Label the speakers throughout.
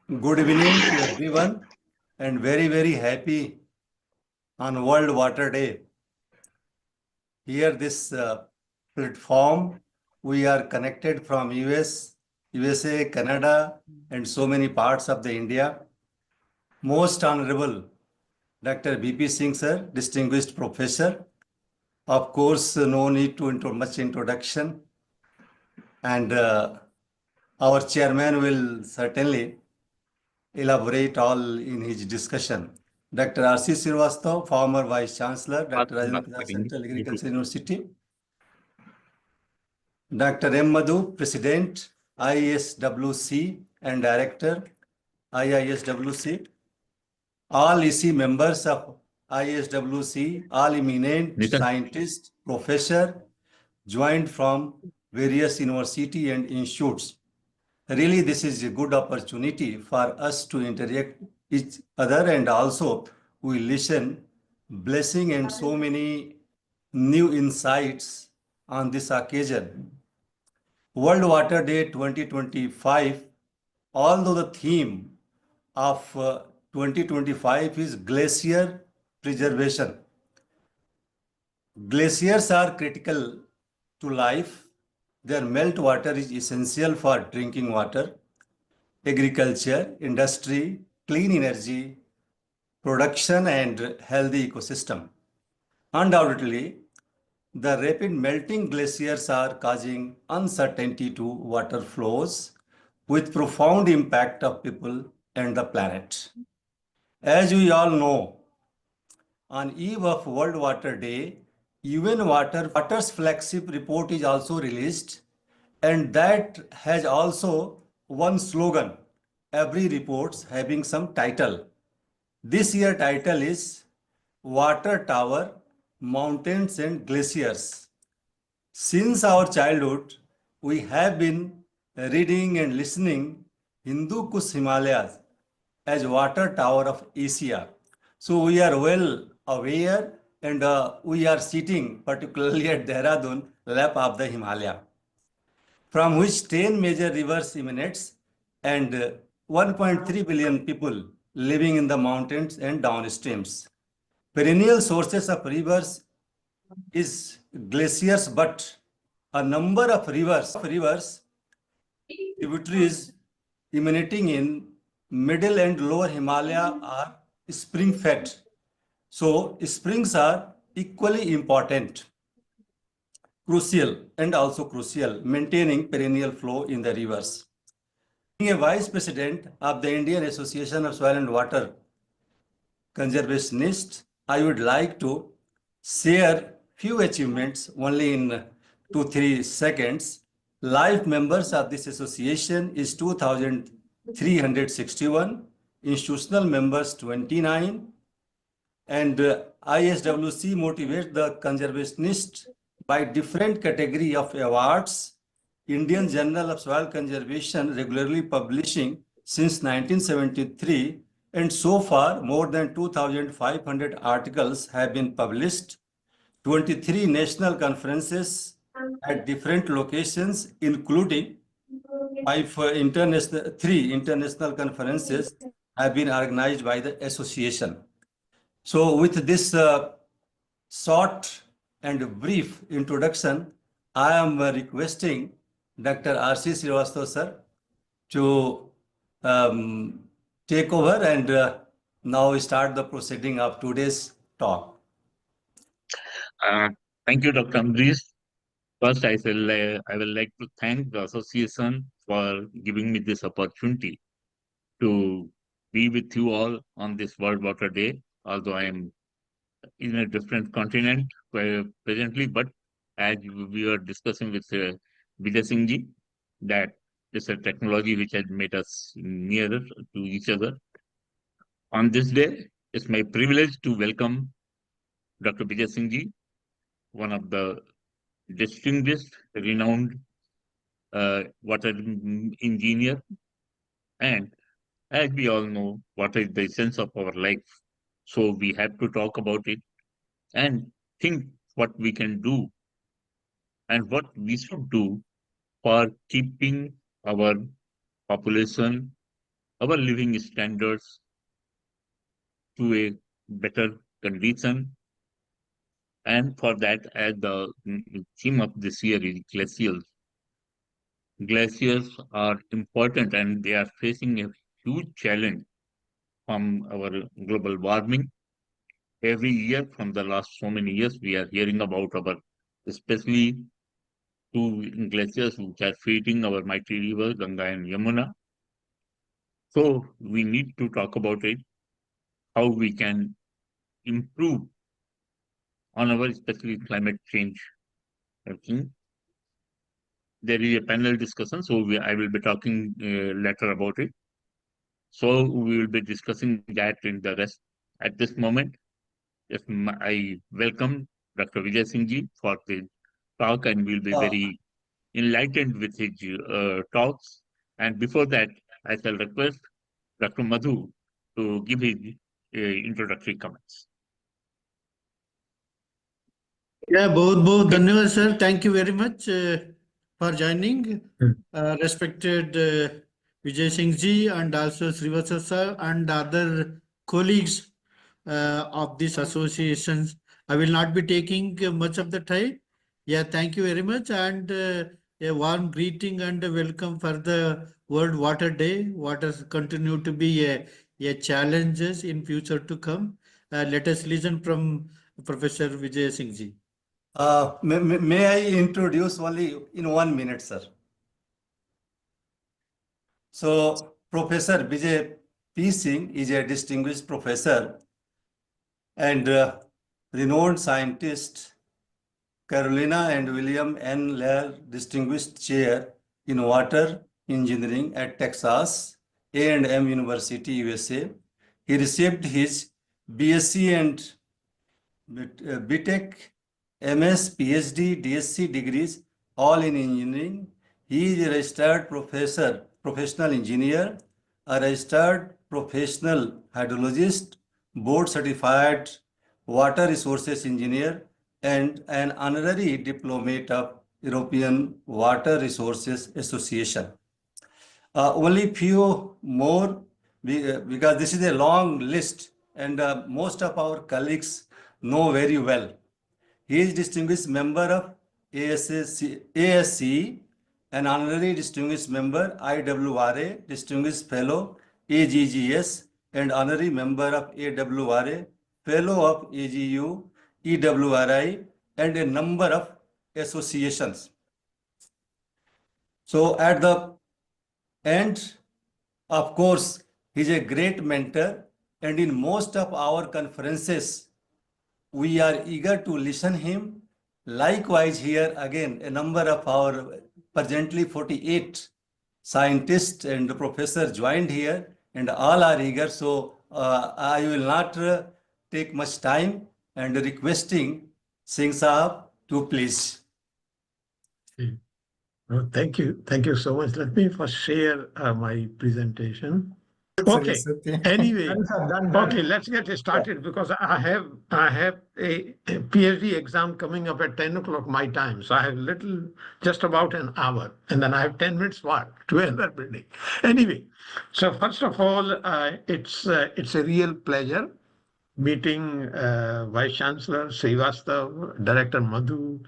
Speaker 1: Good evening to everyone and very happy on World Water Day. Here this platform, we are connected from USA, Canada and so many parts of the India. Most Honorable Dr. BP Singh sir, distinguished professor. Of course, no need to much introduction. And our chairman will certainly elaborate all in his discussion. Dr. R.C. Srivastava, former Vice Chancellor,
Speaker 2: बात
Speaker 1: Dr.
Speaker 2: बात
Speaker 1: Rajendra Prasad,
Speaker 2: करेंगे
Speaker 1: Central
Speaker 2: YouTube
Speaker 1: Agriculture University, Dr. M. Madhu, President, ISWC and Director, IISWC, all EC members of ISWC, all eminent
Speaker 2: Nitin
Speaker 1: scientists, professor, joined from various university and institutes. Really, this is a good opportunity for us to interact each other and also we listen, blessing and so many new insights on this occasion. World Water Day 2025, although the theme of 2025 is glacier preservation. Glaciers are critical to life. Their meltwater is essential for drinking water, agriculture, industry, clean energy, production, and healthy ecosystem. Undoubtedly, the rapid melting glaciers are causing uncertainty to water flows with profound impact of people and the planet. As we all know, on eve of World Water Day, Water's flagship report is also released, and that has also one slogan. Every reports having some title. This year title is Water Tower, Mountains and Glaciers. Since our childhood, we have been reading and listening Hindu Kush Himalayas as Water Tower of Asia. So we are well aware and we are sitting particularly at Dehradun, lap of the Himalaya, from which 10 major rivers emanates and 1.3 billion people living in the mountains and downstreams. Perennial sources of rivers is glaciers, but a number of rivers tributaries emanating in middle and lower Himalaya are spring fed. So springs are equally important, crucial, maintaining perennial flow in the rivers. Being a vice president of the Indian Association of Soil and Water Conservationists, I would like to share few achievements only in 2-3 seconds. Live members of this association is 2,361, institutional members 29, and ISWC motivates the conservationists by different category of awards. Indian Journal of Soil Conservation regularly publishing since 1973, and so far more than 2,500 articles have been published. 23 national conferences at different locations, including three international conferences have been organized by the association. So with this short and brief introduction, I am requesting Dr. R.C. Srivastava sir to take over and now start the proceeding of today's talk.
Speaker 2: Thank you, Dr. Ambrish. First, I will like to thank the association for giving me this opportunity to be with you all on this World Water Day, although I am in a different continent presently, but as we were discussing with Vijay Singh ji, that is a technology which has made us nearer to each other. On this day, it's my privilege to welcome Dr. Vijay Singh ji, one of the distinguished, renowned water engineer. And as we all know, water is the essence of our life. So we have to talk about it and think what we can do and what we should do for keeping our population our living standards to a better condition. And for that, as the theme of this year is glaciers. Glaciers are important and they are facing a huge challenge from our global warming. Every year, from the last so many years, we are hearing about our, especially two glaciers which are feeding our mighty rivers, Ganga and Yamuna. So we need to talk about it, how we can improve on our especially climate change. I think there is a panel discussion, so I will be talking later about it. So we will be discussing that in the rest at this moment. I welcome Dr. Vijay Singh ji for the talk, and we'll be
Speaker 1: Uh,
Speaker 2: very enlightened with his talks. And before that, I shall request Dr. Madhu to give his introductory comments.
Speaker 3: Yeah, बहुत धन्यवाद sir. Thank you very much for joining. Respected Vijay Singh ji and also Srivastava sir and other colleagues of these associations. I will not be taking much of the time. Yeah, thank you very much and a warm greeting and welcome for the World Water Day. Water continue to be a challenges in future to come. Let us listen from Professor Vijay Singh ji.
Speaker 1: may I introduce only in 1 minute, sir? So, Professor Vijay P. Singh is a distinguished professor and renowned scientist, Carolina and William N. Lair Distinguished Chair in Water Engineering at Texas A&M University, USA. He received his BSc and BTech, MS, PhD, DSc degrees, all in engineering. He is a registered professor, professional engineer, a registered professional hydrologist, board certified water resources engineer, and an honorary diplomat of European Water Resources Association. Only few more because this is a long list and most of our colleagues know very well. He is distinguished member of ASC, an honorary distinguished member, IWRA, distinguished fellow, AGGS, and honorary member of AWRA, fellow of AGU, EWRI, and a number of associations. So at the end, of course, he's a great mentor, and in most of our conferences, we are eager to listen him. Likewise, here again, a number of our presently 48 scientists and professors joined here, and all are eager. So I will not take much time and requesting Singh Sahab to please.
Speaker 4: Oh, thank you. Thank you so much. Let me first share my presentation. Okay. Anyway, okay, let's get started because I have a PhD exam coming up at 10 o'clock my time. So I have just about an hour, and then I have 10 minutes walk to another building. Anyway, so first of all, it's a real pleasure meeting Vice Chancellor Srivastav, Director Madhu,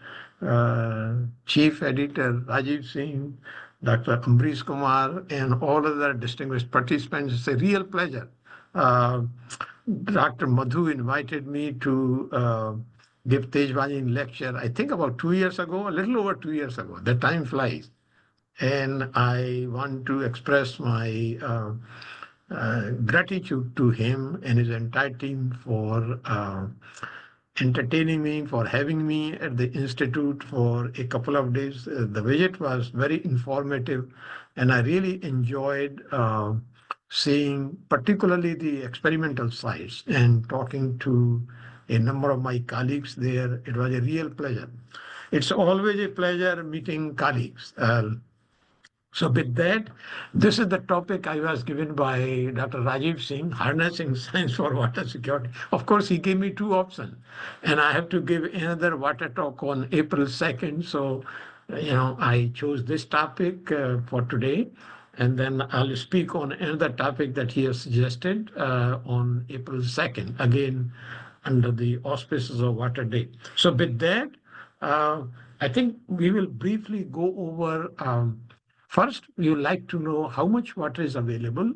Speaker 4: Chief Editor Rajiv Singh, Dr. Ambrish Kumar, and all other distinguished participants. It's a real pleasure. Dr. Madhu invited me to give Tejwani lecture, I think about 2 years ago, a little over 2 years ago. The time flies. And I want to express my gratitude to him and his entire team for entertaining me, for having me at the Institute for a couple of days. The visit was very informative, and I really enjoyed seeing particularly the experimental sites and talking to a number of my colleagues there. It was a real pleasure. It's always a pleasure meeting colleagues. So with that, this is the topic I was given by Dr. Rajiv Singh, Harnessing Science for Water Security. Of course, he gave me two options, and I have to give another water talk on April 2nd. So, I chose this topic for today. And then I'll speak on another topic that he has suggested on April 2nd, again, under the auspices of Water Day. So with that, I think we will briefly go over, first, we would like to know how much water is available,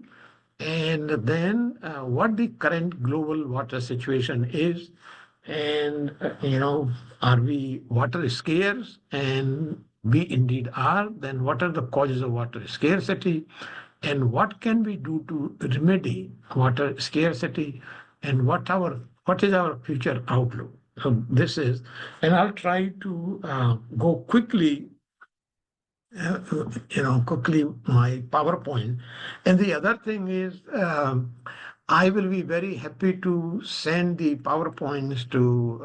Speaker 4: and then what the current global water situation is, and are we water scarce? And we indeed are. Then what are the causes of water scarcity, and what can we do to remedy water scarcity, and what is our future outlook? So this is, and I'll try to go quickly quickly my PowerPoint. And the other thing is, I will be very happy to send the PowerPoints to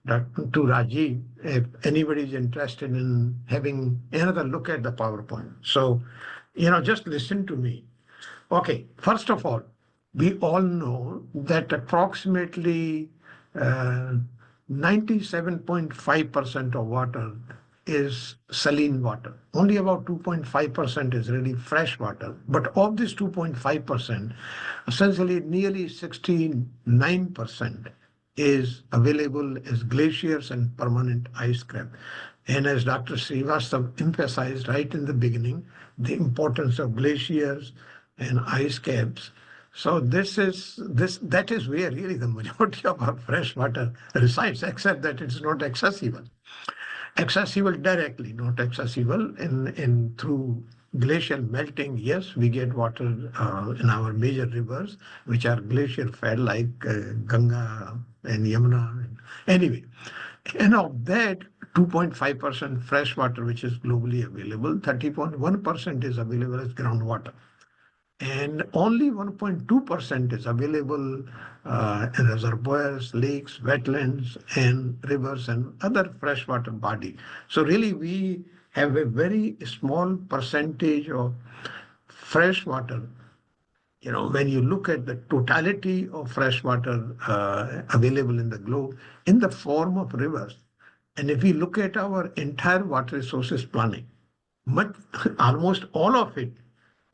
Speaker 4: Rajiv if anybody is interested in having another look at the PowerPoint. So, just listen to me. Okay, first of all, we all know that approximately 97.5% of water is saline water. Only about 2.5% is really fresh water. But of this 2.5%, essentially nearly 69% is available as glaciers and permanent ice cap. And as Dr. Srivastav emphasized right in the beginning, the importance of glaciers and ice caps. So that is where really the majority of our fresh water resides, except that it's not accessible. Accessible directly, not accessible in through glacial melting. Yes, we get water in our major rivers, which are glacier fed, like Ganga and Yamuna. Anyway, and of that, 2.5% fresh water, which is globally available, 30.1% is available as groundwater. And only 1.2% is available in reservoirs, lakes, wetlands, and rivers and other freshwater body. So really, we have a very small percentage of fresh water. When you look at the totality of fresh water available in the globe in the form of rivers, and if we look at our entire water resources planning, almost all of it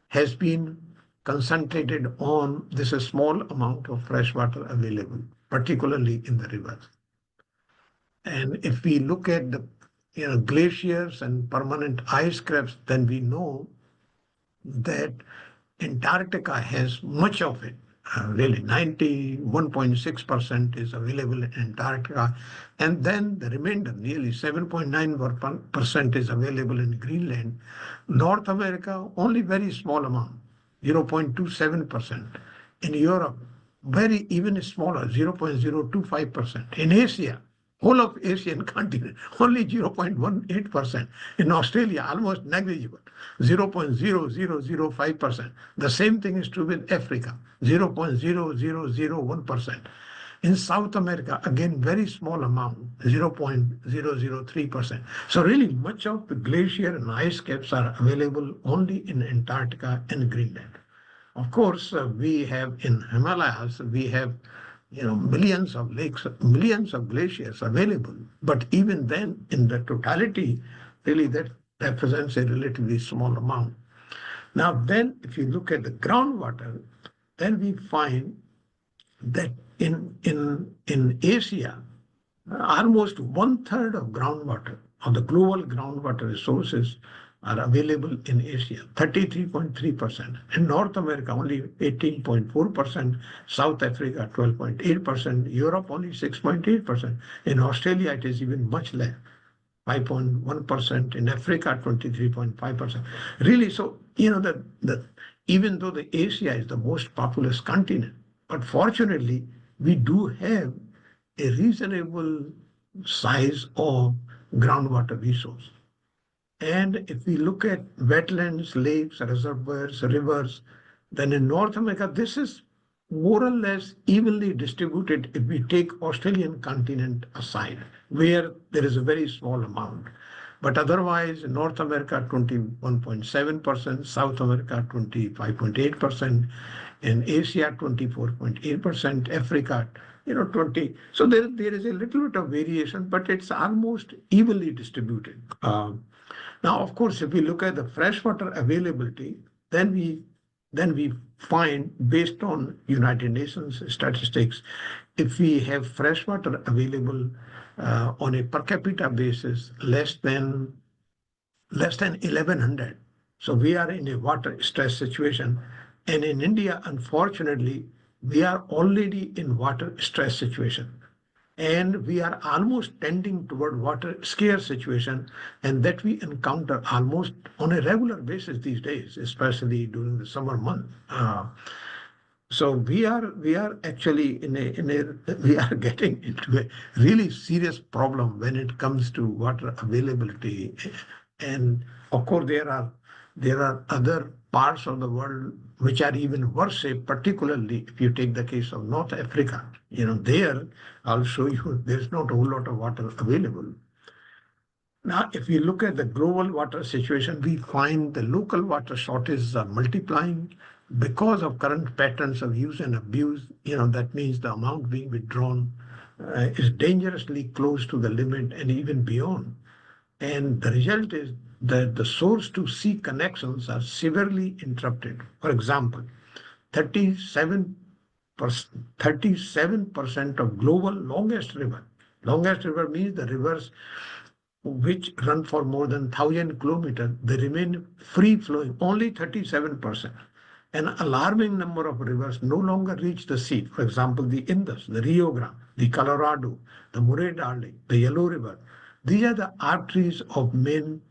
Speaker 4: has been concentrated on this small amount of fresh water available, particularly in the rivers. And if we look at the glaciers and permanent ice caps, then we know that Antarctica has much of it. Really, 91.6% is available in Antarctica. And then the remainder, nearly 7.9% is available in Greenland. North America, only very small amount, 0.27%. In Europe, very even smaller, 0.025%. In Asia, whole of Asian continent, only 0.18%. In Australia, almost negligible, 0.0005%. The same thing is true with Africa, 0.0001%. In South America, again, very small amount, 0.003%. So really much of the glacier and ice caps are available only in Antarctica and Greenland. Of course, we have in Himalayas, we have millions of lakes, millions of glaciers available. But even then, in the totality, really that represents a relatively small amount. Now, then, if you look at the groundwater, then we find that in Asia, almost 1/3 of groundwater, of the global groundwater resources, are available in Asia, 33.3%. In North America, only 18.4%. South Africa, 12.8%. Europe, only 6.8%. In Australia, it is even much less, 5.1%. In Africa, 23.5%. Really, so, even though the Asia is the most populous continent, but fortunately, we do have a reasonable size of groundwater resource. And if we look at wetlands, lakes, reservoirs, rivers, then in North America, this is more or less evenly distributed if we take Australian continent aside, where there is a very small amount. But otherwise, in North America, 21.7%, South America, 25.8%, in Asia, 24.8%, Africa, 20. So there is a little bit of variation, but it's almost evenly distributed. Now, of course, if we look at the freshwater availability, then we find, based on United Nations statistics, if we have freshwater available on a per capita basis less than 1100, so we are in a water stress situation. And in India, unfortunately, we are already in water stress situation, and we are almost tending toward water scarce situation, and that we encounter almost on a regular basis these days, especially during the summer month. So we are actually we are getting into a really serious problem when it comes to water availability. And of course there are other parts of the world which are even worse, say, particularly if you take the case of North Africa. There I'll show you there's not a whole lot of water available. Now, if we look at the global water situation, we find the local water shortages are multiplying because of current patterns of use and abuse. That means the amount being withdrawn is dangerously close to the limit and even beyond. And the result is that the source to sea connections are severely interrupted. For example, 37%, 37% of global longest river means the rivers which run for more than 1,000 kilometers, they remain free flowing, only 37%. An alarming number of rivers no longer reach the sea. For example, the Indus, the Rio Grande, the Colorado, the Murray Darling, the Yellow River. These are the arteries of main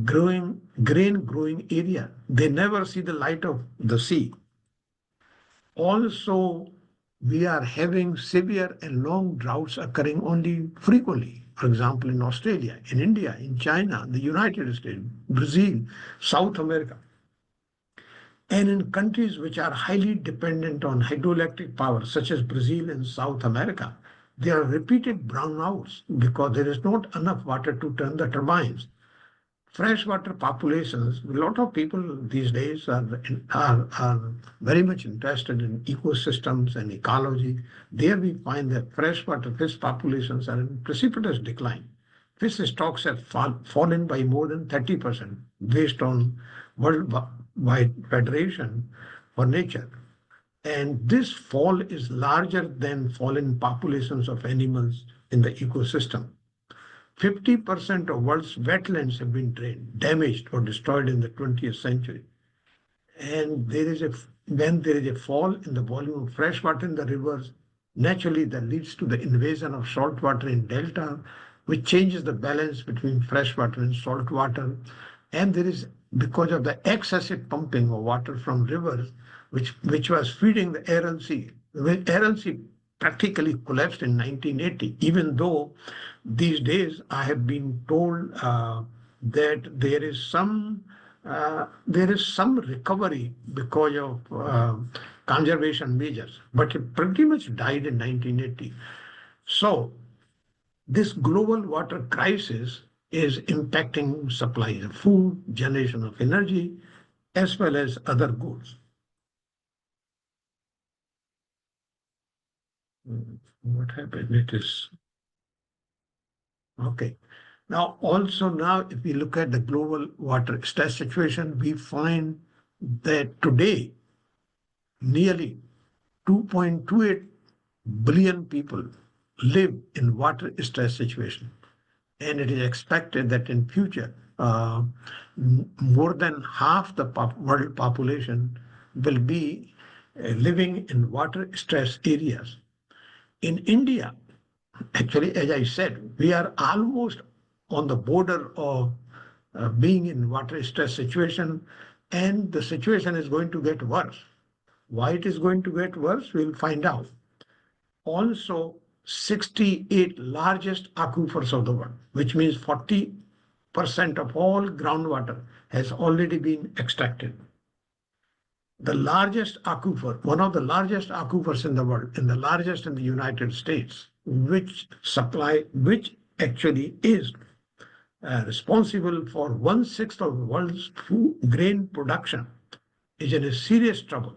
Speaker 4: grain growing area. They never see the light of the sea. Also, we are having severe and long droughts occurring only frequently. For example, in Australia, in India, in China, the United States, Brazil, South America. And in countries which are highly dependent on hydroelectric power, such as Brazil and South America, there are repeated brownouts because there is not enough water to turn the turbines. Freshwater populations, a lot of people these days are very much interested in ecosystems and ecology. There we find that freshwater fish populations are in precipitous decline. Fish stocks have fallen by more than 30% based on Worldwide Federation for Nature. And this fall is larger than fallen populations of animals in the ecosystem. 50% of world's wetlands have been drained, damaged, or destroyed in the 20th century. And when there is a fall in the volume of fresh water in the rivers, naturally that leads to the invasion of salt water in delta, which changes the balance between fresh water and salt water. And there is, because of the excessive pumping of water from rivers, which was feeding the Aral Sea. The Aral Sea practically collapsed in 1980, even though these days I have been told that there is some recovery because of conservation measures, but it pretty much died in 1980. So this global water crisis is impacting supplies of food, generation of energy, as well as other goods. What happened? It is okay. Now, if we look at the global water stress situation, we find that today nearly 2.28 billion people live in water stress situation. And it is expected that in future, more than half the world population will be living in water stress areas. In India, actually, as I said, we are almost on the border of being in water stress situation, and the situation is going to get worse. Why it is going to get worse, we'll find out. Also, 68 largest aquifers of the world, which means 40% of all groundwater has already been extracted. The largest aquifer, one of the largest aquifers in the world, and the largest in the United States, which actually is responsible for 1/6 of the world's grain production, is in a serious trouble.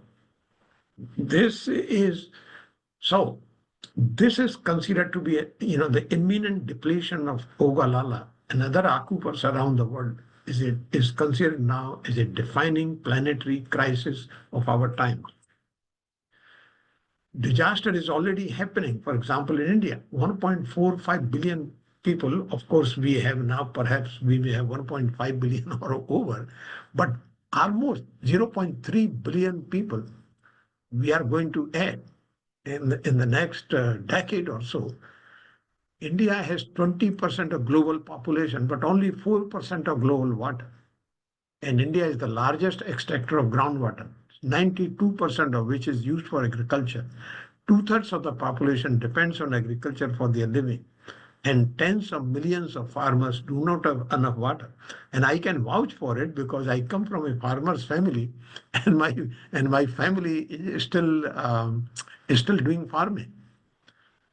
Speaker 4: This is considered to be the imminent depletion of Ogallala and other aquifers around the world is considered now as a defining planetary crisis of our time. Disaster is already happening. For example, in India, 1.45 billion people. Of course, we have now, perhaps we may have 1.5 billion or over, but almost 0.3 billion people we are going to add in the next decade or so. India has 20% of global population, but only 4% of global water. And India is the largest extractor of groundwater, 92% of which is used for agriculture. Two-thirds of the population depends on agriculture for their living. And tens of millions of farmers do not have enough water. And I can vouch for it because I come from a farmer's family, and my family is still doing farming.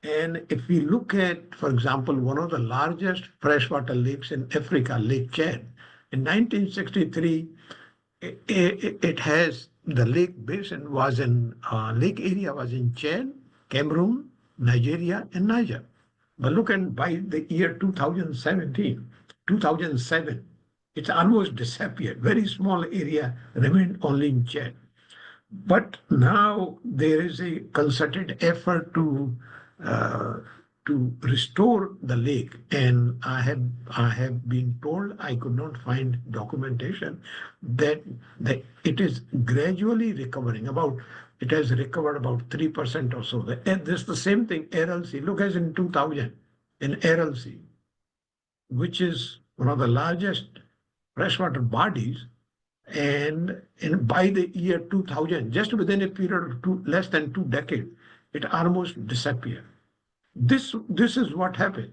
Speaker 4: And if we look at, for example, one of the largest freshwater lakes in Africa, Lake Chad, in 1963, it has the lake basin was in lake area was in Chad, Cameroon, Nigeria, and Niger. But look at by the year 2007, it's almost disappeared. Very small area remained only in Chad. But now there is a concerted effort to restore the lake, and I have been told, I could not find documentation that it is gradually recovering. It has recovered about 3% or so. And this is the same thing, RLC. Look, as in 2000, in RLC, which is one of the largest freshwater bodies, and by the year 2000, just within a period of less than 2 decades, it almost disappeared. This is what happened.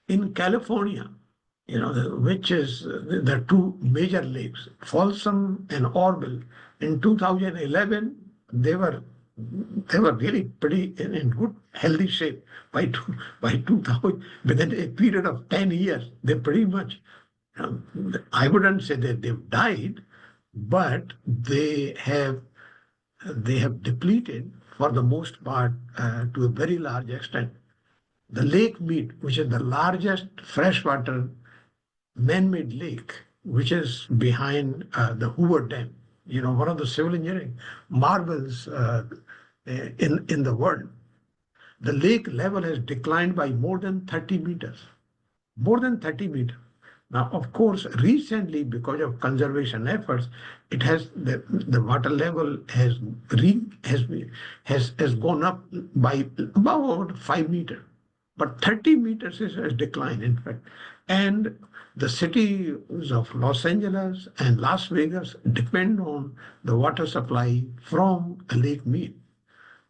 Speaker 4: In California, which is the two major lakes, Folsom and Orville, in 2011, they were really pretty in good, healthy shape. By 2000, within a period of 10 years, they pretty much, I wouldn't say that they've died, but they have depleted for the most part to a very large extent. The Lake Mead, which is the largest freshwater man-made lake, which is behind the Hoover Dam, one of the civil engineering marvels in the world. The lake level has declined by more than 30 meters. More than 30 meters. Now, of course, recently, because of conservation efforts, the water level has gone up by about 5 meters, but 30 meters has declined, in fact. And the cities of Los Angeles and Las Vegas depend on the water supply from Lake Mead.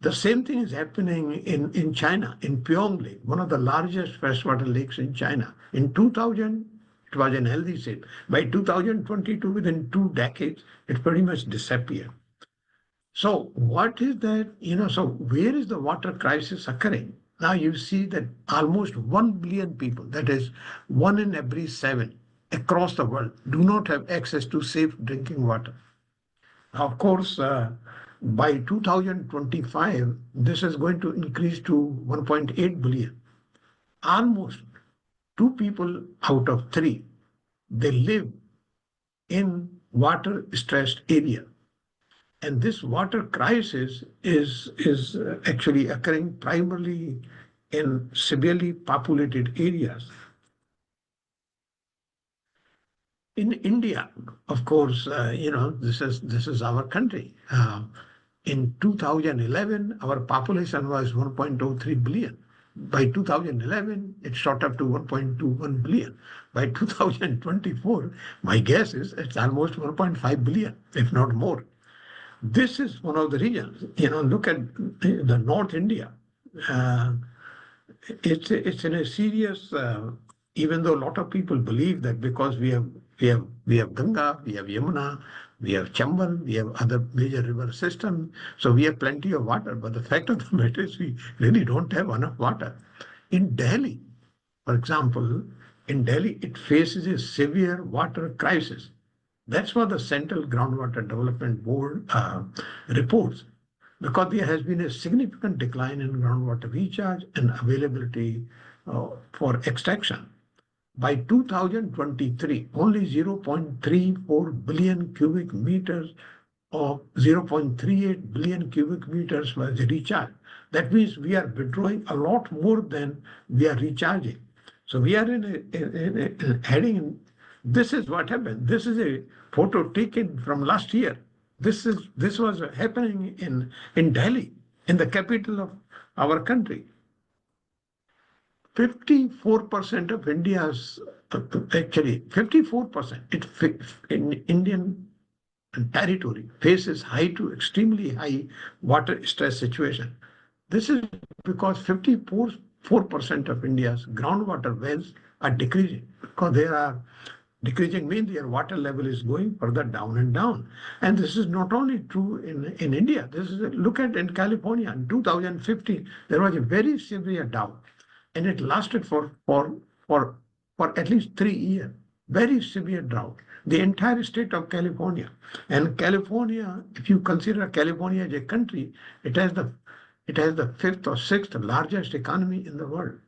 Speaker 4: The same thing is happening in China, in Pyong Lake, one of the largest freshwater lakes in China. In 2000, it was in healthy shape. By 2022, within 2 decades, it pretty much disappeared. So what is that? So where is the water crisis occurring? Now you see that almost 1 billion people, that is 1 in every 7 across the world, do not have access to safe drinking water. Now, of course, by 2025, this is going to increase to 1.8 billion. Almost 2 people out of 3, they live in water-stressed area. And this water crisis is actually occurring primarily in severely populated areas. In India, of course, this is our country. In 2011, our population was 1.03 billion. By 2011, it shot up to 1.21 billion. By 2024, my guess is it's almost 1.5 billion, if not more. This is one of the regions. Look at the North India. It's in a serious. Even though a lot of people believe that because we have Ganga, we have Yamuna, we have Chambal, we have other major river systems, so we have plenty of water. But the fact of the matter is we really don't have enough water. In Delhi, for example, it faces a severe water crisis. That's what the Central Groundwater Development Board reports, because there has been a significant decline in groundwater recharge and availability for extraction. By 2023, only 0.34 billion cubic meters or 0.38 billion cubic meters was recharged. That means we are withdrawing a lot more than we are recharging. So we are heading in. This is what happened. This is a photo taken from last year. This was happening in Delhi, in the capital of our country. 54% of India's, actually 54% in Indian territory faces high to extremely high water stress situation. This is because 54% of India's groundwater wells are decreasing, because they are decreasing means their water level is going further down and down. And this is not only true in India. Look at in California in 2015, there was a very severe drought, and it lasted for at least 3 years. Very severe drought. The entire state of California. And California, if you consider California as a country, it has the fifth or sixth largest economy in the world.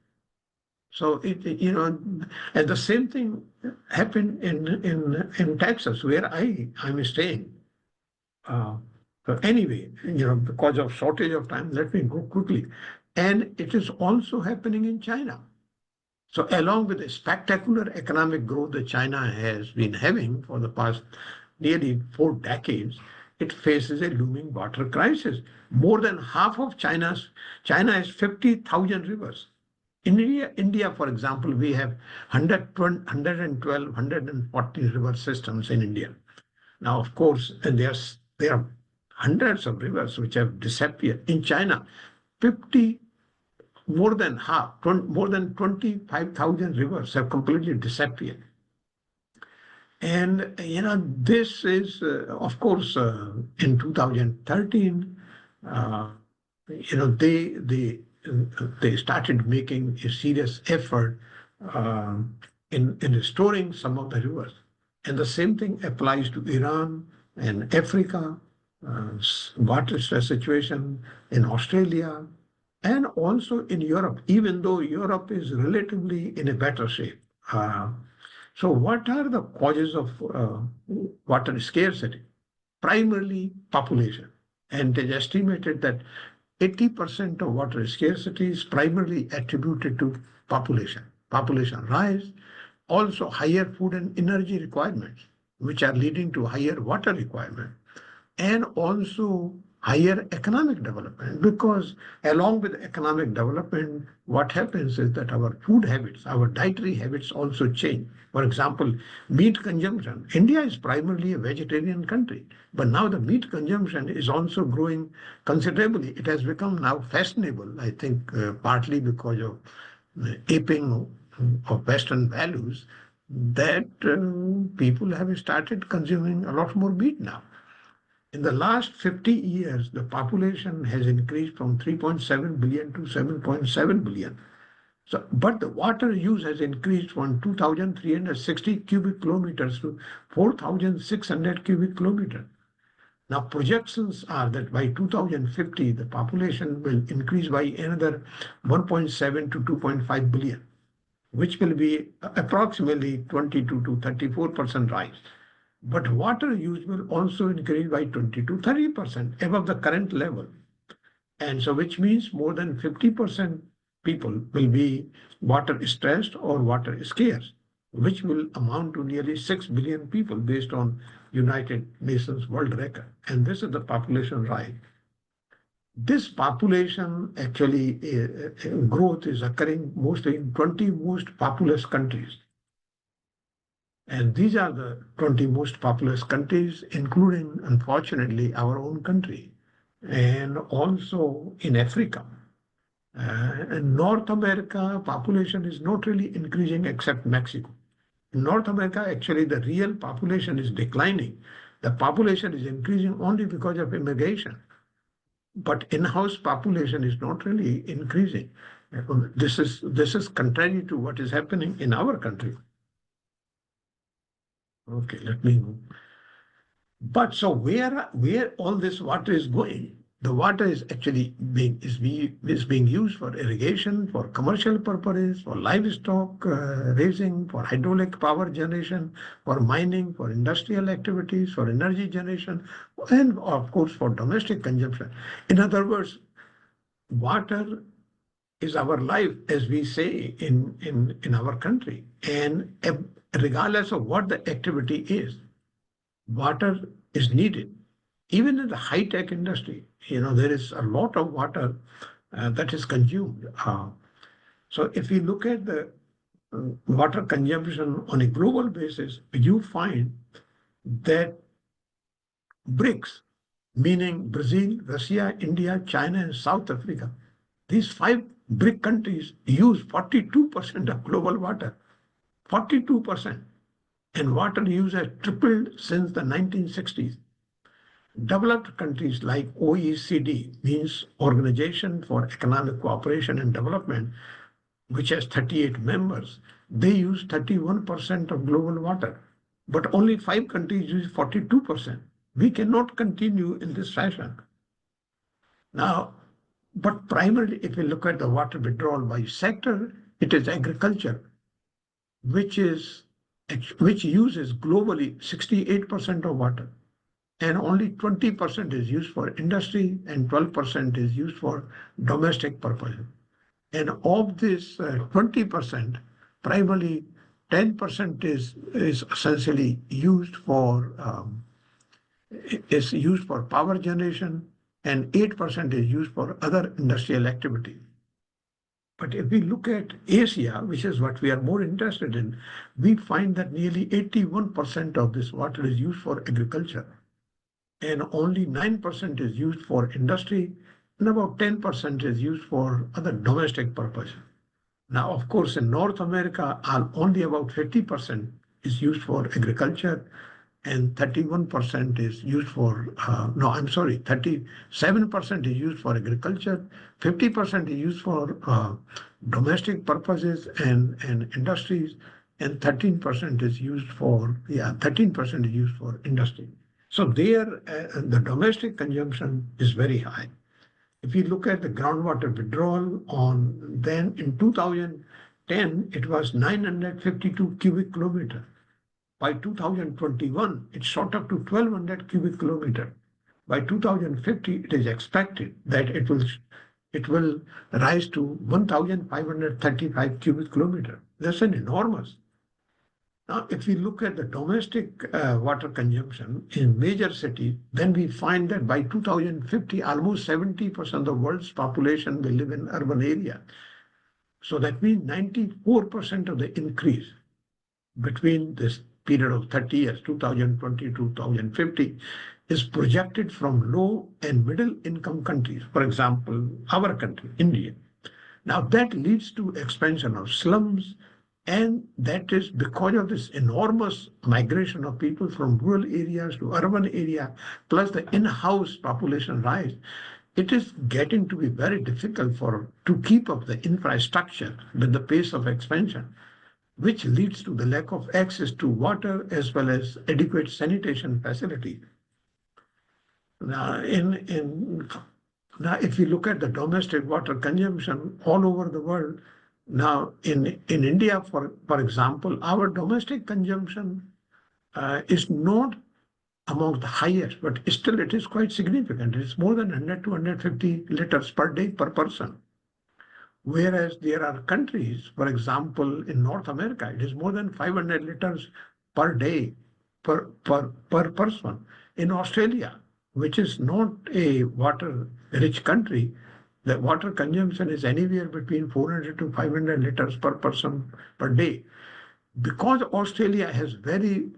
Speaker 4: So and the same thing happened in Texas, where I'm staying. So anyway, because of shortage of time, let me go quickly. And it is also happening in China. So along with the spectacular economic growth that China has been having for the past nearly 4 decades, it faces a looming water crisis. More than half of China has 50,000 rivers. In India, for example, we have 112, 140 river systems in India. Now, of course, and there are hundreds of rivers which have disappeared. In China, more than 25,000 rivers have completely disappeared. And, this is, of course, in 2013, they started making a serious effort in restoring some of the rivers. And the same thing applies to Iran and Africa, water stress situation in Australia, and also in Europe, even though Europe is relatively in a better shape. So what are the causes of water scarcity? Primarily population. And it is estimated that 80% of water scarcity is primarily attributed to population. Population rise, also higher food and energy requirements, which are leading to higher water requirement, and also higher economic development. Because along with economic development, what happens is that our food habits, our dietary habits also change. For example, meat consumption. India is primarily a vegetarian country, but now the meat consumption is also growing considerably. It has become now fashionable, I think, partly because of aping of Western values, that people have started consuming a lot more meat now. In the last 50 years, the population has increased from 3.7 billion to 7.7 billion. So, but the water use has increased from 2,360 cubic kilometers to 4,600 cubic kilometers. Now, projections are that by 2050, the population will increase by another 1.7 to 2.5 billion, which will be approximately 22 to 34% rise. But water use will also increase by 20 to 30% above the current level. And so which means more than 50% people will be water stressed or water scarce, which will amount to nearly 6 billion people based on United Nations World Record. And this is the population rise. This population actually growth is occurring mostly in 20 most populous countries. And these are the 20 most populous countries, including, unfortunately, our own country, and also in Africa. In North America, population is not really increasing except Mexico. In North America, actually, the real population is declining. The population is increasing only because of immigration. But in-house population is not really increasing. This is contrary to what is happening in our country. Okay, let me move. But so where all this water is going? The water is actually being used for irrigation, for commercial purposes, for livestock raising, for hydraulic power generation, for mining, for industrial activities, for energy generation, and of course for domestic consumption. In other words, water is our life, as we say in our country. And regardless of what the activity is, water is needed. Even in the high-tech industry, there is a lot of water that is consumed. So if we look at the water consumption on a global basis, you find that BRICS, meaning Brazil, Russia, India, China, and South Africa, these 5 BRIC countries use 42% of global water. 42%. And water use has tripled since the 1960s. Developed countries like OECD, means Organization for Economic Cooperation and Development, which has 38 members, they use 31% of global water, but only 5 countries use 42%. We cannot continue in this fashion. Now, but primarily, if we look at the water withdrawal by sector, it is agriculture, which uses globally 68% of water. And only 20% is used for industry and 12% is used for domestic purposes. And of this 20%, primarily 10% is essentially used for power generation, and 8% is used for other industrial activity. But if we look at Asia, which is what we are more interested in, we find that nearly 81% of this water is used for agriculture, and only 9% is used for industry, and about 10% is used for other domestic purposes. Now, of course, in North America, only about 50% is used for agriculture, and 31% is used for, 37% is used for agriculture, 50% is used for domestic purposes and industries, and 13% is used for industry. So there, the domestic consumption is very high. If you look at the groundwater withdrawal then in 2010, it was 952 cubic kilometer. By 2021, it shot up to 1,200 cubic kilometer. By 2050, it is expected that it will rise to 1,535 cubic kilometer. That's an enormous. Now, if we look at the domestic water consumption in major cities, then we find that by 2050, almost 70% of the world's population will live in urban area. So that means 94% of the increase between this period of 30 years, 2020 to 2050, is projected from low and middle income countries. For example, our country, India. Now that leads to expansion of slums, and that is because of this enormous migration of people from rural areas to urban area, plus the in-house population rise. It is getting to be very difficult to keep up the infrastructure with the pace of expansion, which leads to the lack of access to water as well as adequate sanitation facilities. Now, if you look at the domestic water consumption all over the world, now in India, for example, our domestic consumption is not among the highest, but still it is quite significant. It's more than 100 to 150 liters per day per person. Whereas there are countries, for example, in North America, it is more than 500 liters per day per person. In Australia, which is not a water-rich country, the water consumption is anywhere between 400 to 500 liters per person per day. Because Australia has very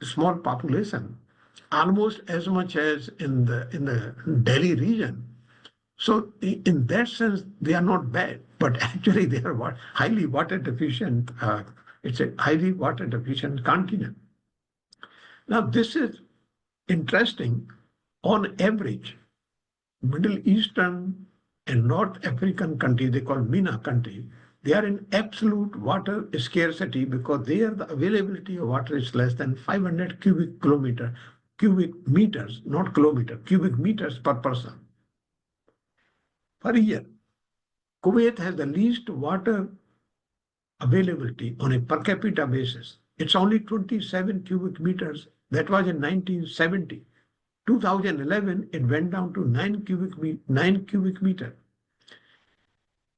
Speaker 4: small population, almost as much as in the Delhi region. So in that sense, they are not bad, but actually they are highly water deficient. It's a highly water deficient continent. Now this is interesting. On average, Middle Eastern and North African countries, they call MENA countries, they are in absolute water scarcity because there the availability of water is less than 500 cubic meters, not kilometer, cubic meters per person. per year. Kuwait has the least water availability on a per capita basis. It's only 27 cubic meters. That was in 1970. 2011, it went down to 9 cubic meter.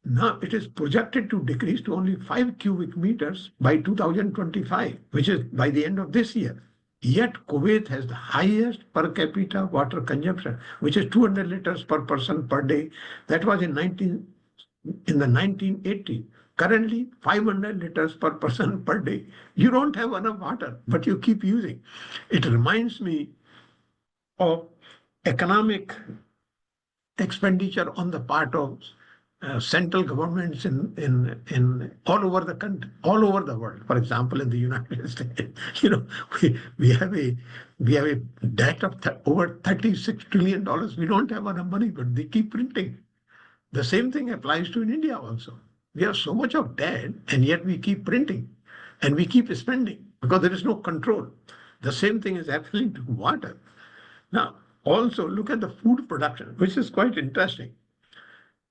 Speaker 4: Now it is projected to decrease to only 5 cubic meters by 2025, which is by the end of this year. Yet Kuwait has the highest per capita water consumption, which is 200 liters per person per day. That was in the 1980s. Currently, 500 liters per person per day. You don't have enough water, but you keep using. It reminds me of economic expenditure on the part of central governments in all over the country, all over the world. For example, in the United States, we have a debt of over $36 trillion. We don't have enough money, but they keep printing. The same thing applies to in India also. We have so much of debt, and yet we keep printing and we keep spending because there is no control. The same thing is happening to water. Now, also look at the food production, which is quite interesting.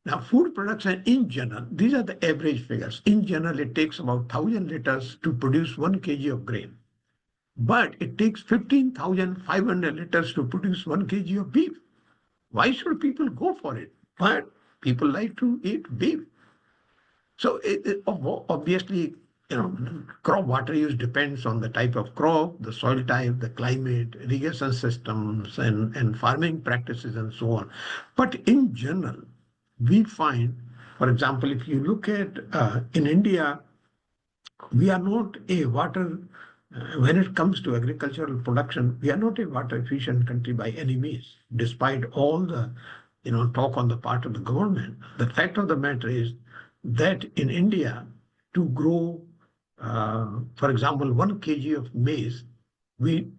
Speaker 4: Now, food production in general, these are the average figures. In general, it takes about 1,000 liters to produce 1 kg of grain. But it takes 15,500 liters to produce 1 kg of beef. Why should people go for it? But people like to eat beef. So obviously, crop water use depends on the type of crop, the soil type, the climate, irrigation systems, and farming practices, and so on. But in general, we find, for example, if you look at in India, we are not a water, when it comes to agricultural production, we are not a water efficient country by any means, despite all the talk on the part of the government. The fact of the matter is that in India, to grow, for example, 1 kg of maize, we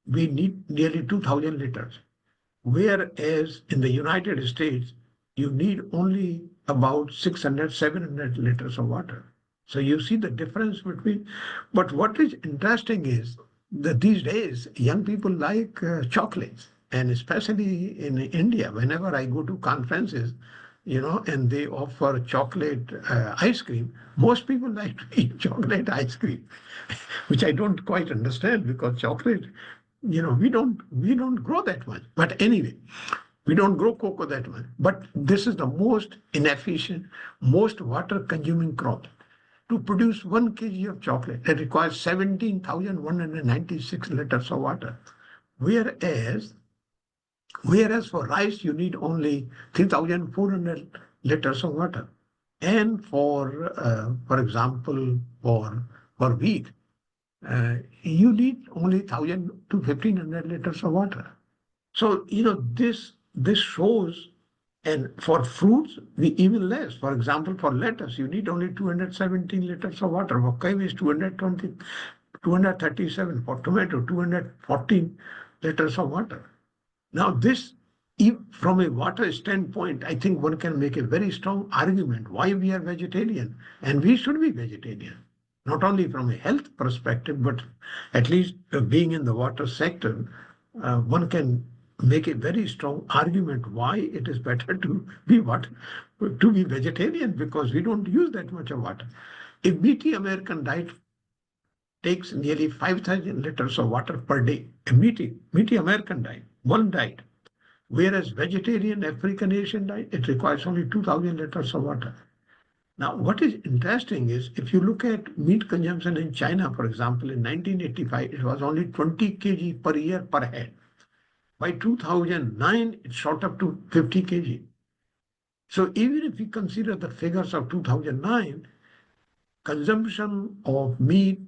Speaker 4: need nearly 2,000 liters. Whereas in the United States, you need only about 600, 700 liters of water. So you see the difference between, but what is interesting is that these days, young people like chocolates. And especially in India, whenever I go to conferences, and they offer chocolate ice cream, most people like to eat chocolate ice cream, which I don't quite understand because chocolate, we don't grow that much. But anyway, we don't grow cocoa that much. But this is the most inefficient, most water consuming crop. To produce 1 kg of chocolate, it requires 17,196 liters of water. Whereas for rice, you need only 3,400 liters of water. And for example, for wheat, you need only 1,000 to 1,500 liters of water. So, this shows, and for fruits, we even less. For example, for lettuce, you need only 217 liters of water. For kiwi is 237. For tomato, 214 liters of water. Now, this, from a water standpoint, I think one can make a very strong argument why we are vegetarian, and we should be vegetarian, not only from a health perspective, but at least being in the water sector, one can make a very strong argument why it is better to be vegetarian, because we don't use that much of water. A meaty American diet takes nearly 5,000 liters of water per day. A meaty American diet, one diet. Whereas vegetarian African Asian diet, it requires only 2,000 liters of water. Now, what is interesting is if you look at meat consumption in China, for example, in 1985, it was only 20 kg per year per head. By 2009, it shot up to 50 kg. So even if we consider the figures of 2009, consumption of meat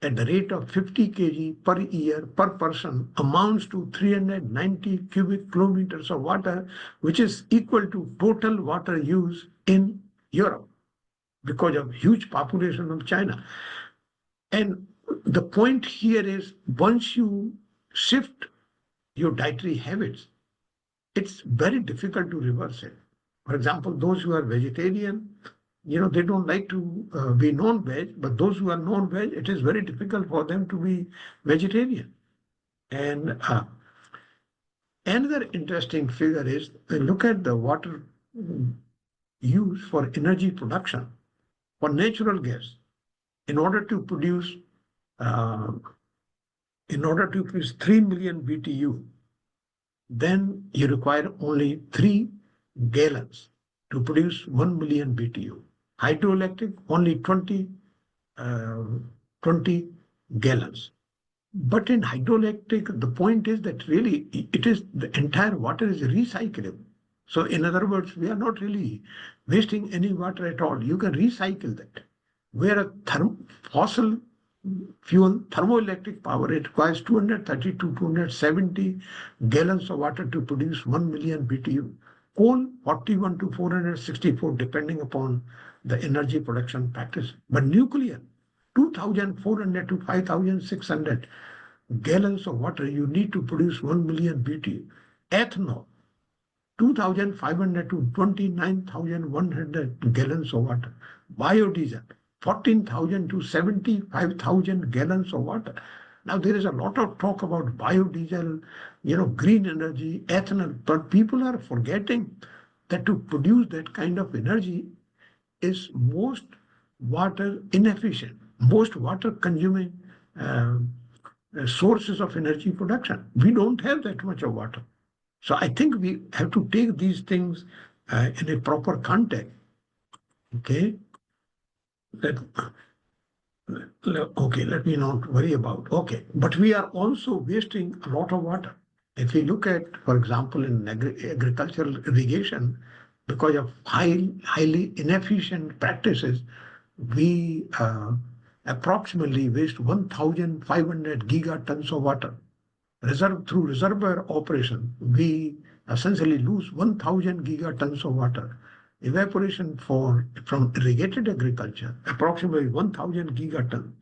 Speaker 4: at the rate of 50 kg per year per person amounts to 390 cubic kilometers of water, which is equal to total water use in Europe because of huge population of China. And the point here is once you shift your dietary habits, it's very difficult to reverse it. For example, those who are vegetarian, they don't like to be non-veg, but those who are non-veg, it is very difficult for them to be vegetarian. And another interesting figure is look at the water use for energy production for natural gas in order to produce 3 million BTU, then you require only 3 gallons to produce 1 million BTU. Hydroelectric, only 20 gallons. But in hydroelectric, the point is that really it is the entire water is recyclable. So in other words, we are not really wasting any water at all. You can recycle that. Where a fossil fuel thermoelectric power, it requires 230 to 270 gallons of water to produce 1 million BTU. Coal, 41 to 464, depending upon the energy production practice. But nuclear, 2,400 to 5,600 gallons of water you need to produce 1 million BTU. Ethanol, 2,500 to 29,100 gallons of water. Biodiesel, 14,000 to 75,000 gallons of water. Now there is a lot of talk about biodiesel, green energy, ethanol, but people are forgetting that to produce that kind of energy is most water inefficient, most water consuming sources of energy production. We don't have that much of water. So I think we have to take these things in a proper context. Okay. Let me not worry about. Okay. But we are also wasting a lot of water. If we look at, for example, in agricultural irrigation, because of highly inefficient practices, we approximately waste 1,500 gigatons of water. Through reservoir operation, we essentially lose 1,000 gigatons of water. Evaporation from irrigated agriculture, approximately 1,000 gigatons.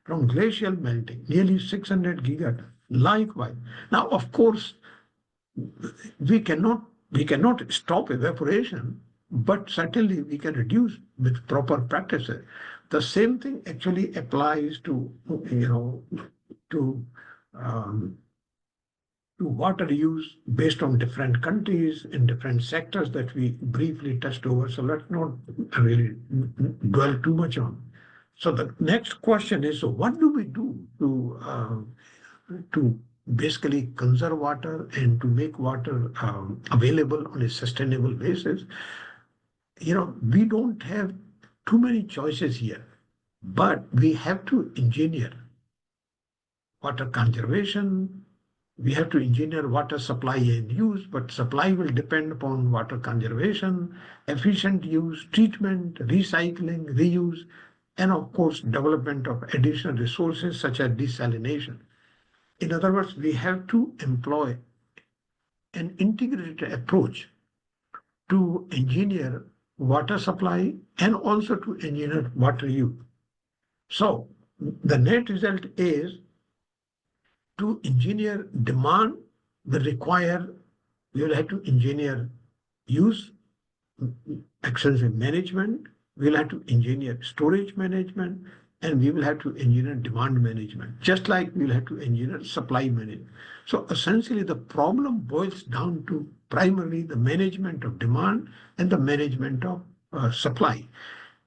Speaker 4: From glacial melting, nearly 600 gigatons. Likewise. Now, of course, we cannot stop evaporation, but certainly we can reduce with proper practices. The same thing actually applies to water use based on different countries in different sectors that we briefly touched over. So let's not really dwell too much on. So the next question is, so what do we do to basically conserve water and to make water available on a sustainable basis? We don't have too many choices here, but we have to engineer water conservation. We have to engineer water supply and use, but supply will depend upon water conservation, efficient use, treatment, recycling, reuse, and of course, development of additional resources such as desalination. In other words, we have to employ an integrated approach to engineer water supply and also to engineer water use. So the net result is to engineer demand will require, we will have to engineer use, extensive management, we'll have to engineer storage management, and we will have to engineer demand management, just like we'll have to engineer supply management. So essentially the problem boils down to primarily the management of demand and the management of supply.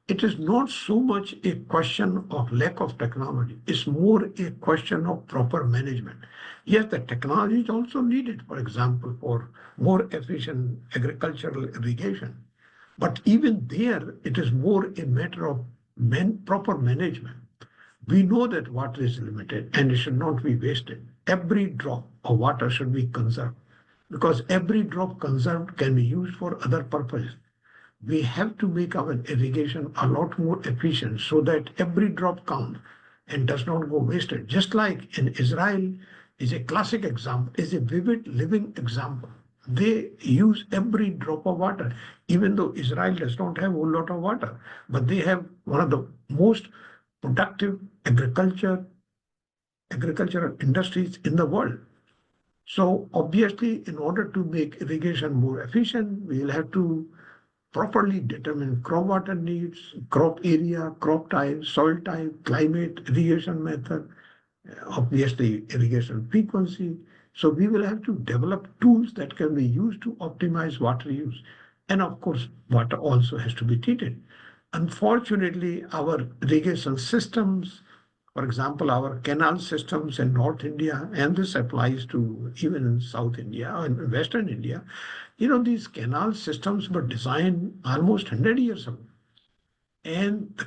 Speaker 4: It is not so much a question of lack of technology. It's more a question of proper management. Yes, the technology is also needed, for example, for more efficient agricultural irrigation. But even there, it is more a matter of proper management. We know that water is limited and it should not be wasted. Every drop of water should be conserved because every drop conserved can be used for other purposes. We have to make our irrigation a lot more efficient so that every drop counts and does not go wasted. Just like in Israel is a classic example, is a vivid living example. They use every drop of water, even though Israel does not have a whole lot of water, but they have one of the most productive agricultural industries in the world. So obviously, in order to make irrigation more efficient, we will have to properly determine crop water needs, crop area, crop type, soil type, climate, irrigation method, obviously irrigation frequency. So we will have to develop tools that can be used to optimize water use. And of course, water also has to be treated. Unfortunately, our irrigation systems, for example, our canal systems in North India, and this applies to even in South India and Western India, these canal systems were designed almost 100 years ago. And,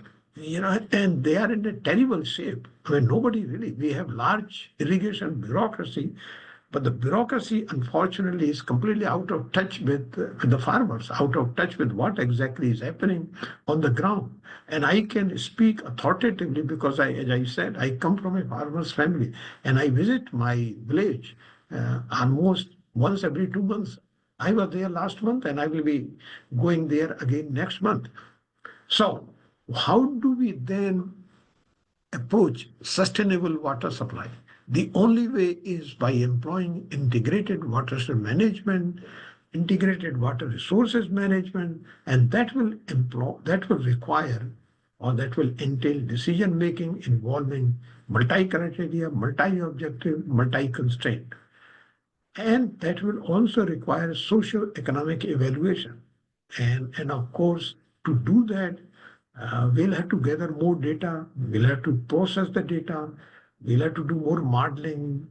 Speaker 4: and they are in a terrible shape. I mean, nobody really, we have large irrigation bureaucracy, but the bureaucracy, unfortunately, is completely out of touch with the farmers, out of touch with what exactly is happening on the ground. And I can speak authoritatively because, as I said, I come from a farmer's family and I visit my village almost once every 2 months. I was there last month and I will be going there again next month. So, how do we then approach sustainable water supply? The only way is by employing integrated watershed management, integrated water resources management, and that will require or that will entail decision making involving multi-criteria, multi-objective, multi-constraint. And that will also require socio-economic evaluation. And of course, to do that, we'll have to gather more data, we'll have to process the data, we'll have to do more modeling,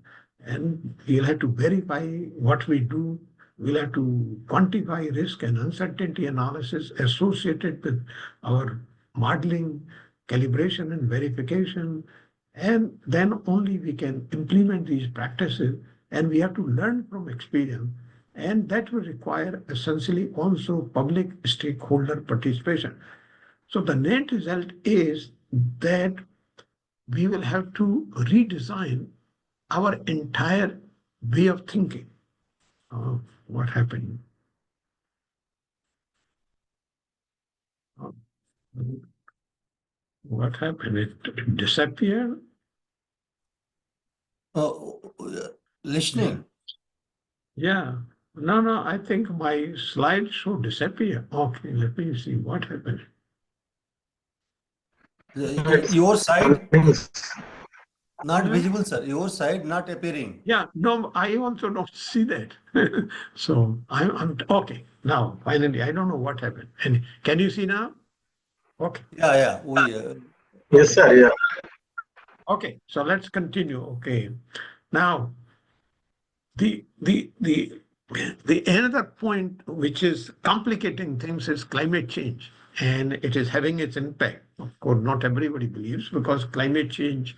Speaker 4: and we'll have to verify what we do. We'll have to quantify risk and uncertainty analysis associated with our modeling, calibration, and verification. And then only we can implement these practices, and we have to learn from experience. And that will require essentially also public stakeholder participation. So the net result is that we will have to redesign our entire way of thinking. What happened? What happened? It disappeared?
Speaker 1: Listening.
Speaker 4: Yeah. No, I think my slideshow disappeared. Okay, let me see what happened.
Speaker 1: Your side not visible, sir. Your side not appearing.
Speaker 4: Yeah, no, I also don't see that. So I'm okay. Now, finally, I don't know what happened. And can you see now? Okay.
Speaker 1: Yeah.
Speaker 5: Yes, sir. Yeah.
Speaker 4: Okay, so let's continue. Okay. Now, the another point which is complicating things is climate change, and it is having its impact. Of course, not everybody believes, because climate change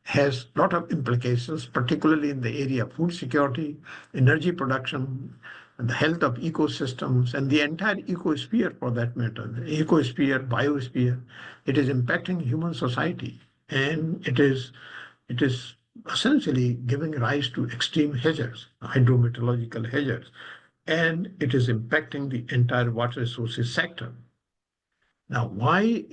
Speaker 4: has a lot of implications, particularly in the area of food security, energy production, and the health of ecosystems, and the entire ecosphere for that matter. The ecosphere, biosphere, it is impacting human society, and it is essentially giving rise to extreme hazards, hydrometeorological hazards, and it is impacting the entire water resources sector. Now, why,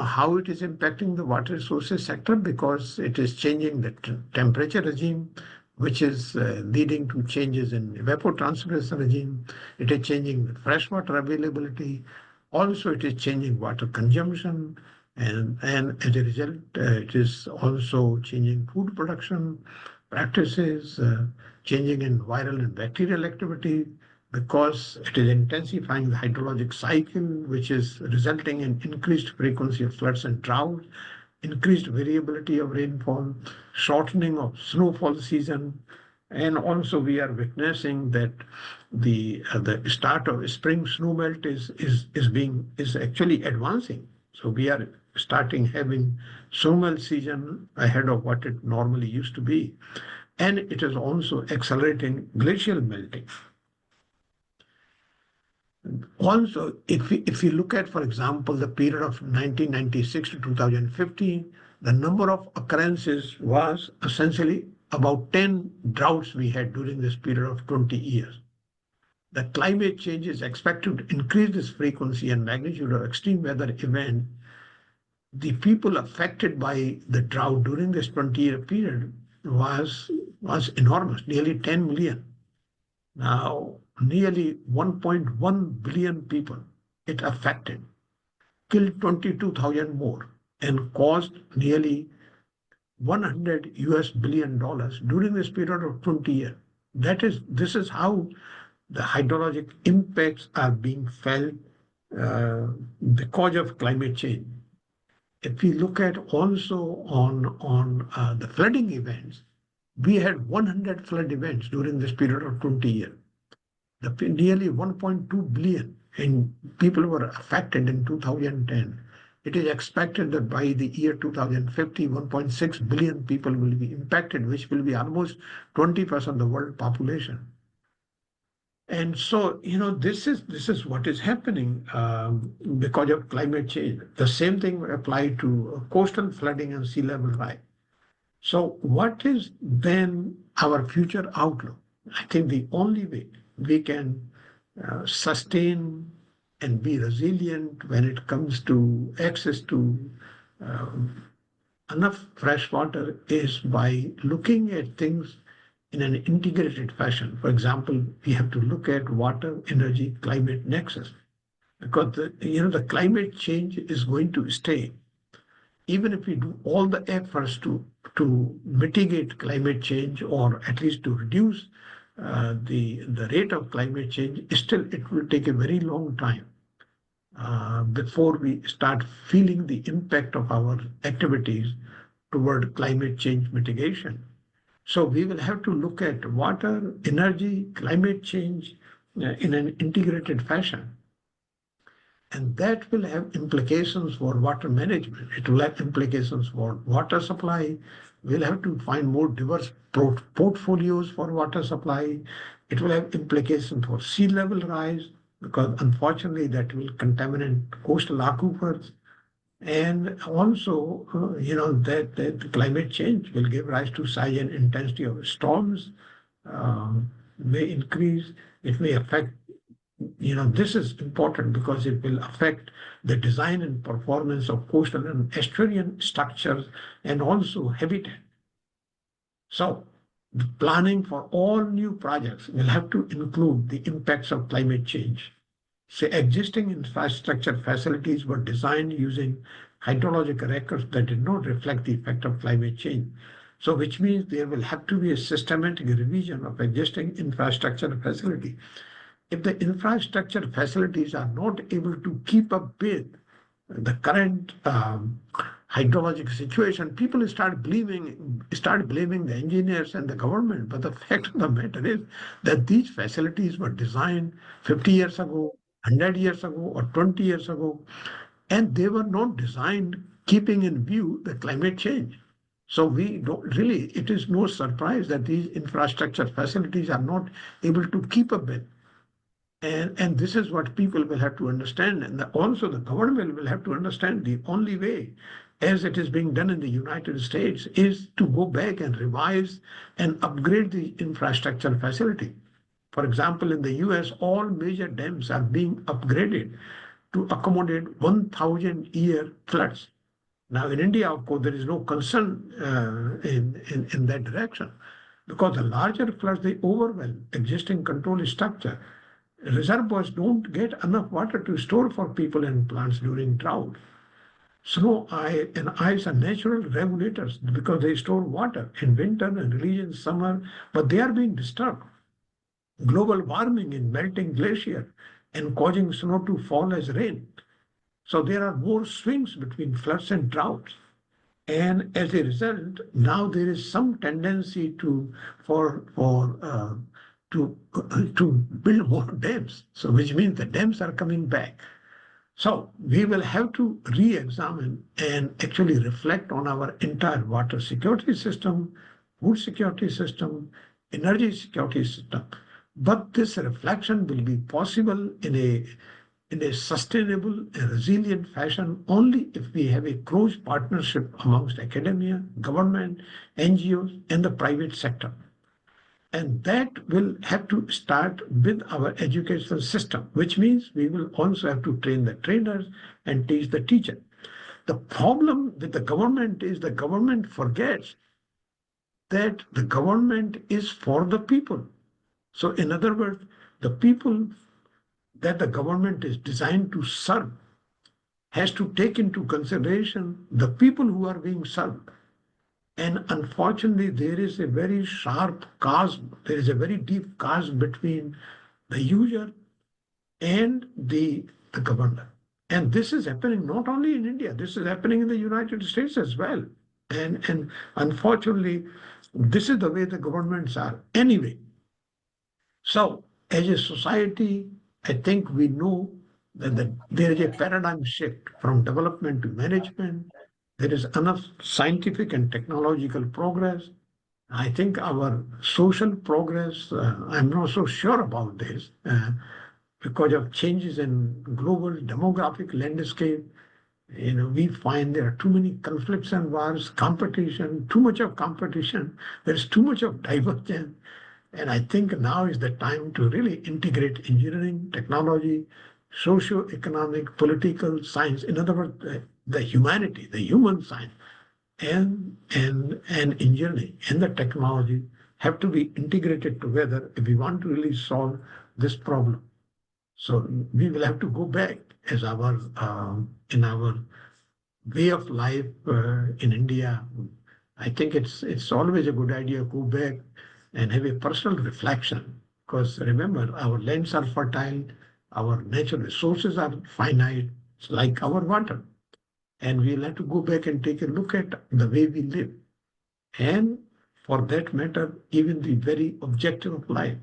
Speaker 4: how it is impacting the water resources sector? Because it is changing the temperature regime, which is leading to changes in evapotranspiration regime. It is changing the freshwater availability. Also, it is changing water consumption. And as a result, it is also changing food production practices, changing in viral and bacterial activity, because it is intensifying the hydrologic cycle, which is resulting in increased frequency of floods and drought, increased variability of rainfall, shortening of snowfall season, and also we are witnessing that the start of spring snowmelt is actually advancing. So we are starting having snowmelt season ahead of what it normally used to be, and it is also accelerating glacial melting. Also, if we look at, for example, the period of 1996 to 2015, the number of occurrences was essentially about 10 droughts we had during this period of 20 years. The climate change is expected to increase this frequency and magnitude of extreme weather event. The people affected by the drought during this 20-year period was enormous, nearly 10 million. Now, nearly 1.1 billion people it affected, killed 22,000 more, and caused nearly $100 billion during this period of 20 years. This is how the hydrologic impacts are being felt because of climate change. If we look at also on the flooding events, we had 100 flood events during this period of 20 years. Nearly 1.2 billion and people were affected in 2010. It is expected that by the year 2050, 1.6 billion people will be impacted, which will be almost 20% of the world population. And so, this is what is happening because of climate change. The same thing will apply to coastal flooding and sea level rise. So, what is then our future outlook? I think the only way we can sustain and be resilient when it comes to access to enough fresh water is by looking at things in an integrated fashion. For example, we have to look at water, energy, climate nexus, because the climate change is going to stay. Even if we do all the efforts to mitigate climate change or at least to reduce the rate of climate change, still it will take a very long time before we start feeling the impact of our activities toward climate change mitigation. So we will have to look at water, energy, climate change in an integrated fashion. And that will have implications for water management. It will have implications for water supply. We'll have to find more diverse portfolios for water supply. It will have implications for sea level rise, because unfortunately that will contaminate coastal aquifers. And also, that climate change will give rise to size and intensity of storms, may increase. It may affect, this is important because it will affect the design and performance of coastal and estuarine structures and also habitat. So, the planning for all new projects will have to include the impacts of climate change. Say existing infrastructure facilities were designed using hydrologic records that did not reflect the effect of climate change. So which means there will have to be a systematic revision of existing infrastructure facility. If the infrastructure facilities are not able to keep up with the current hydrologic situation, people start blaming the engineers and the government. But the fact of the matter is that these facilities were designed 50 years ago, 100 years ago, or 20 years ago, and they were not designed keeping in view the climate change. So we don't really, it is no surprise that these infrastructure facilities are not able to keep up with. And this is what people will have to understand. And also the government will have to understand the only way, as it is being done in the United States, is to go back and revise and upgrade the infrastructure facility. For example, in the US, all major dams are being upgraded to accommodate 1,000-year floods. Now, in India, of course, there is no concern in that direction, because the larger floods, they overwhelm existing control structure. Reservoirs don't get enough water to store for people and plants during drought. Snow and ice are natural regulators because they store water in winter and release in summer, but they are being disturbed. Global warming in melting glacier and causing snow to fall as rain. So there are more swings between floods and droughts. And as a result, now there is some tendency to build more dams. So which means the dams are coming back. So we will have to re-examine and actually reflect on our entire water security system, food security system, energy security system. But this reflection will be possible in a sustainable and resilient fashion only if we have a close partnership amongst academia, government, NGOs, and the private sector. And that will have to start with our educational system, which means we will also have to train the trainers and teach the teacher. The problem with the government is the government forgets that the government is for the people. So in other words, the people that the government is designed to serve has to take into consideration the people who are being served. And unfortunately, there is a very sharp chasm, there is a very deep chasm between the user, and the governor. And this is happening not only in India, this is happening in the United States as well. And unfortunately, this is the way the governments are anyway. So, as a society, I think we know that there is a paradigm shift from development to management. There is enough scientific and technological progress. I think our social progress, I'm not so sure about this because of changes in global demographic landscape. We find there are too many conflicts and wars, competition, too much of competition. There's too much of divergence. And I think now is the time to really integrate engineering, technology, socio-economic, political science. In other words, the humanity, the human science, and engineering and the technology have to be integrated together if we want to really solve this problem. So we will have to go back as our in our way of life in India. I think it's always a good idea to go back and have a personal reflection. Because remember, our lands are fertile, our natural resources are finite, it's like our water. And we'll have to go back and take a look at the way we live. And for that matter, even the very objective of life.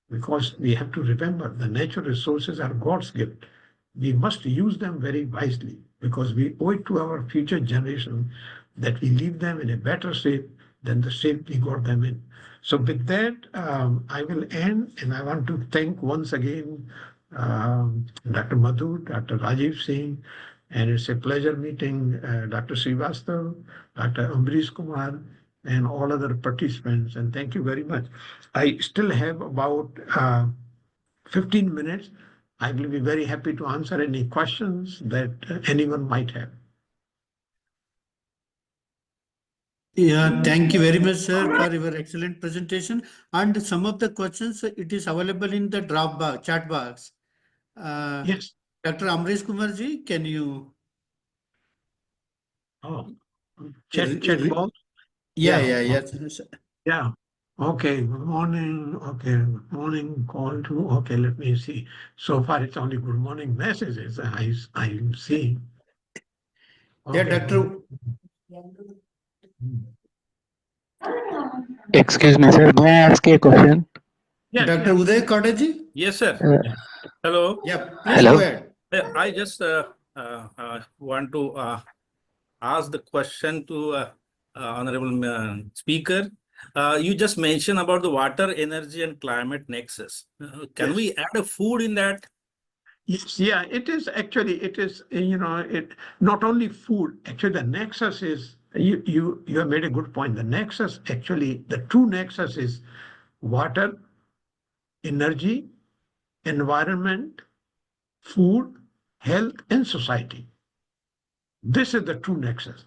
Speaker 4: Because we have to remember the natural resources are God's gift. We must use them very wisely because we owe it to our future generation that we leave them in a better shape than the shape we got them in. So with that, I will end, and I want to thank once again Dr. Madhu, Dr. Rajiv Singh, and it's a pleasure meeting Dr. Srivastav, Dr. Ambrish Kumar, and all other participants. And thank you very much. I still have about 15 minutes. I will be very happy to answer any questions that anyone might have.
Speaker 3: Yeah, thank you very much, sir, for your excellent presentation. And some of the questions, it is available in the drop box, chat box.
Speaker 4: Yes.
Speaker 3: Dr. Amrish Kumarji, can you?
Speaker 4: Oh, chat box.
Speaker 3: Yeah,
Speaker 4: Yeah.
Speaker 3: yes.
Speaker 4: Yeah. Okay. Good morning. Okay. Good morning. Call to. Okay. Let me see. So far, it's only good morning messages I'm seeing.
Speaker 3: Yeah,
Speaker 4: Okay.
Speaker 3: Dr.
Speaker 6: Excuse me, sir. May I ask a question?
Speaker 4: Yes,
Speaker 3: Dr. Uday Kodaji?
Speaker 5: Yes, sir.
Speaker 6: Uh,
Speaker 5: Hello.
Speaker 3: Yeah, please
Speaker 6: Hello.
Speaker 3: go ahead.
Speaker 5: I just want to ask the question to Honorable Speaker. You just mentioned about the water, energy, and climate nexus. Can
Speaker 4: Yes.
Speaker 5: we add a food in that?
Speaker 4: Yes, yeah, it is actually, it is, it not only food, actually the nexus is, you have made a good point. The nexus, actually, the true nexus is water, energy, environment, food, health, and society. This is the true nexus.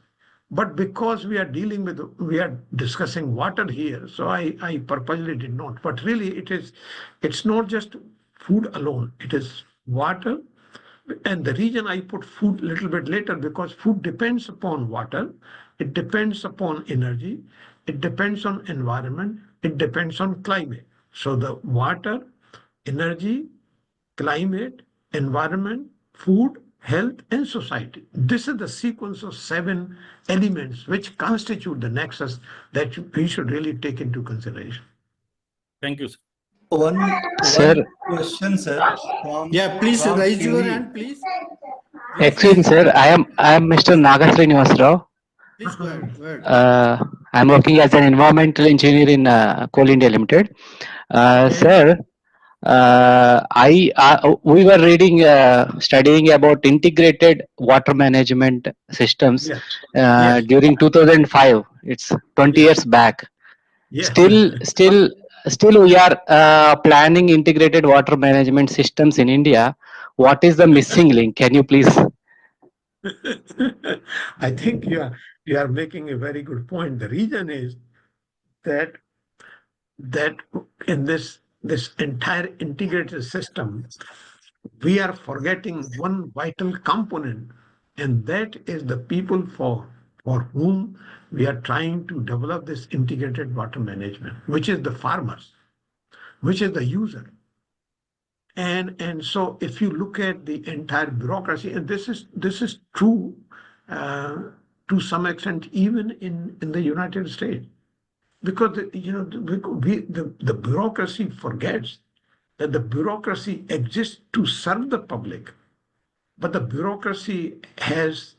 Speaker 4: But because we are discussing water here, so I purposely did not. But really, it's not just food alone. It is water. And the reason I put food a little bit later, because food depends upon water, it depends upon energy, it depends on environment, it depends on climate. So the water, energy, climate, environment, food, health, and society. This is the sequence of 7 elements which constitute the nexus that we should really take into consideration.
Speaker 5: Thank you, sir.
Speaker 1: One
Speaker 6: Sir.
Speaker 1: question, sir.
Speaker 3: Yeah, please
Speaker 1: from
Speaker 3: raise your
Speaker 1: Singh.
Speaker 3: hand, please.
Speaker 6: Excuse me, sir. I am Mr. Nagasrinivas Rao.
Speaker 3: Please go ahead. Go ahead.
Speaker 6: I'm working as an environmental engineer in Coal India Limited.
Speaker 3: Okay.
Speaker 6: Sir, we were studying about integrated water management systems
Speaker 4: Yes. Yes.
Speaker 6: during 2005. It's 20
Speaker 4: Yeah.
Speaker 6: years back.
Speaker 4: Yes.
Speaker 6: Still, we are planning integrated water management systems in India. What is the missing link? Can you please?
Speaker 4: I think you are making a very good point. The reason is that in this entire integrated system, we are forgetting one vital component, and that is the people for whom we are trying to develop this integrated water management, which is the farmers, which is the user. And so if you look at the entire bureaucracy, and this is true to some extent even in the United States, because the bureaucracy forgets that the bureaucracy exists to serve the public, but the bureaucracy has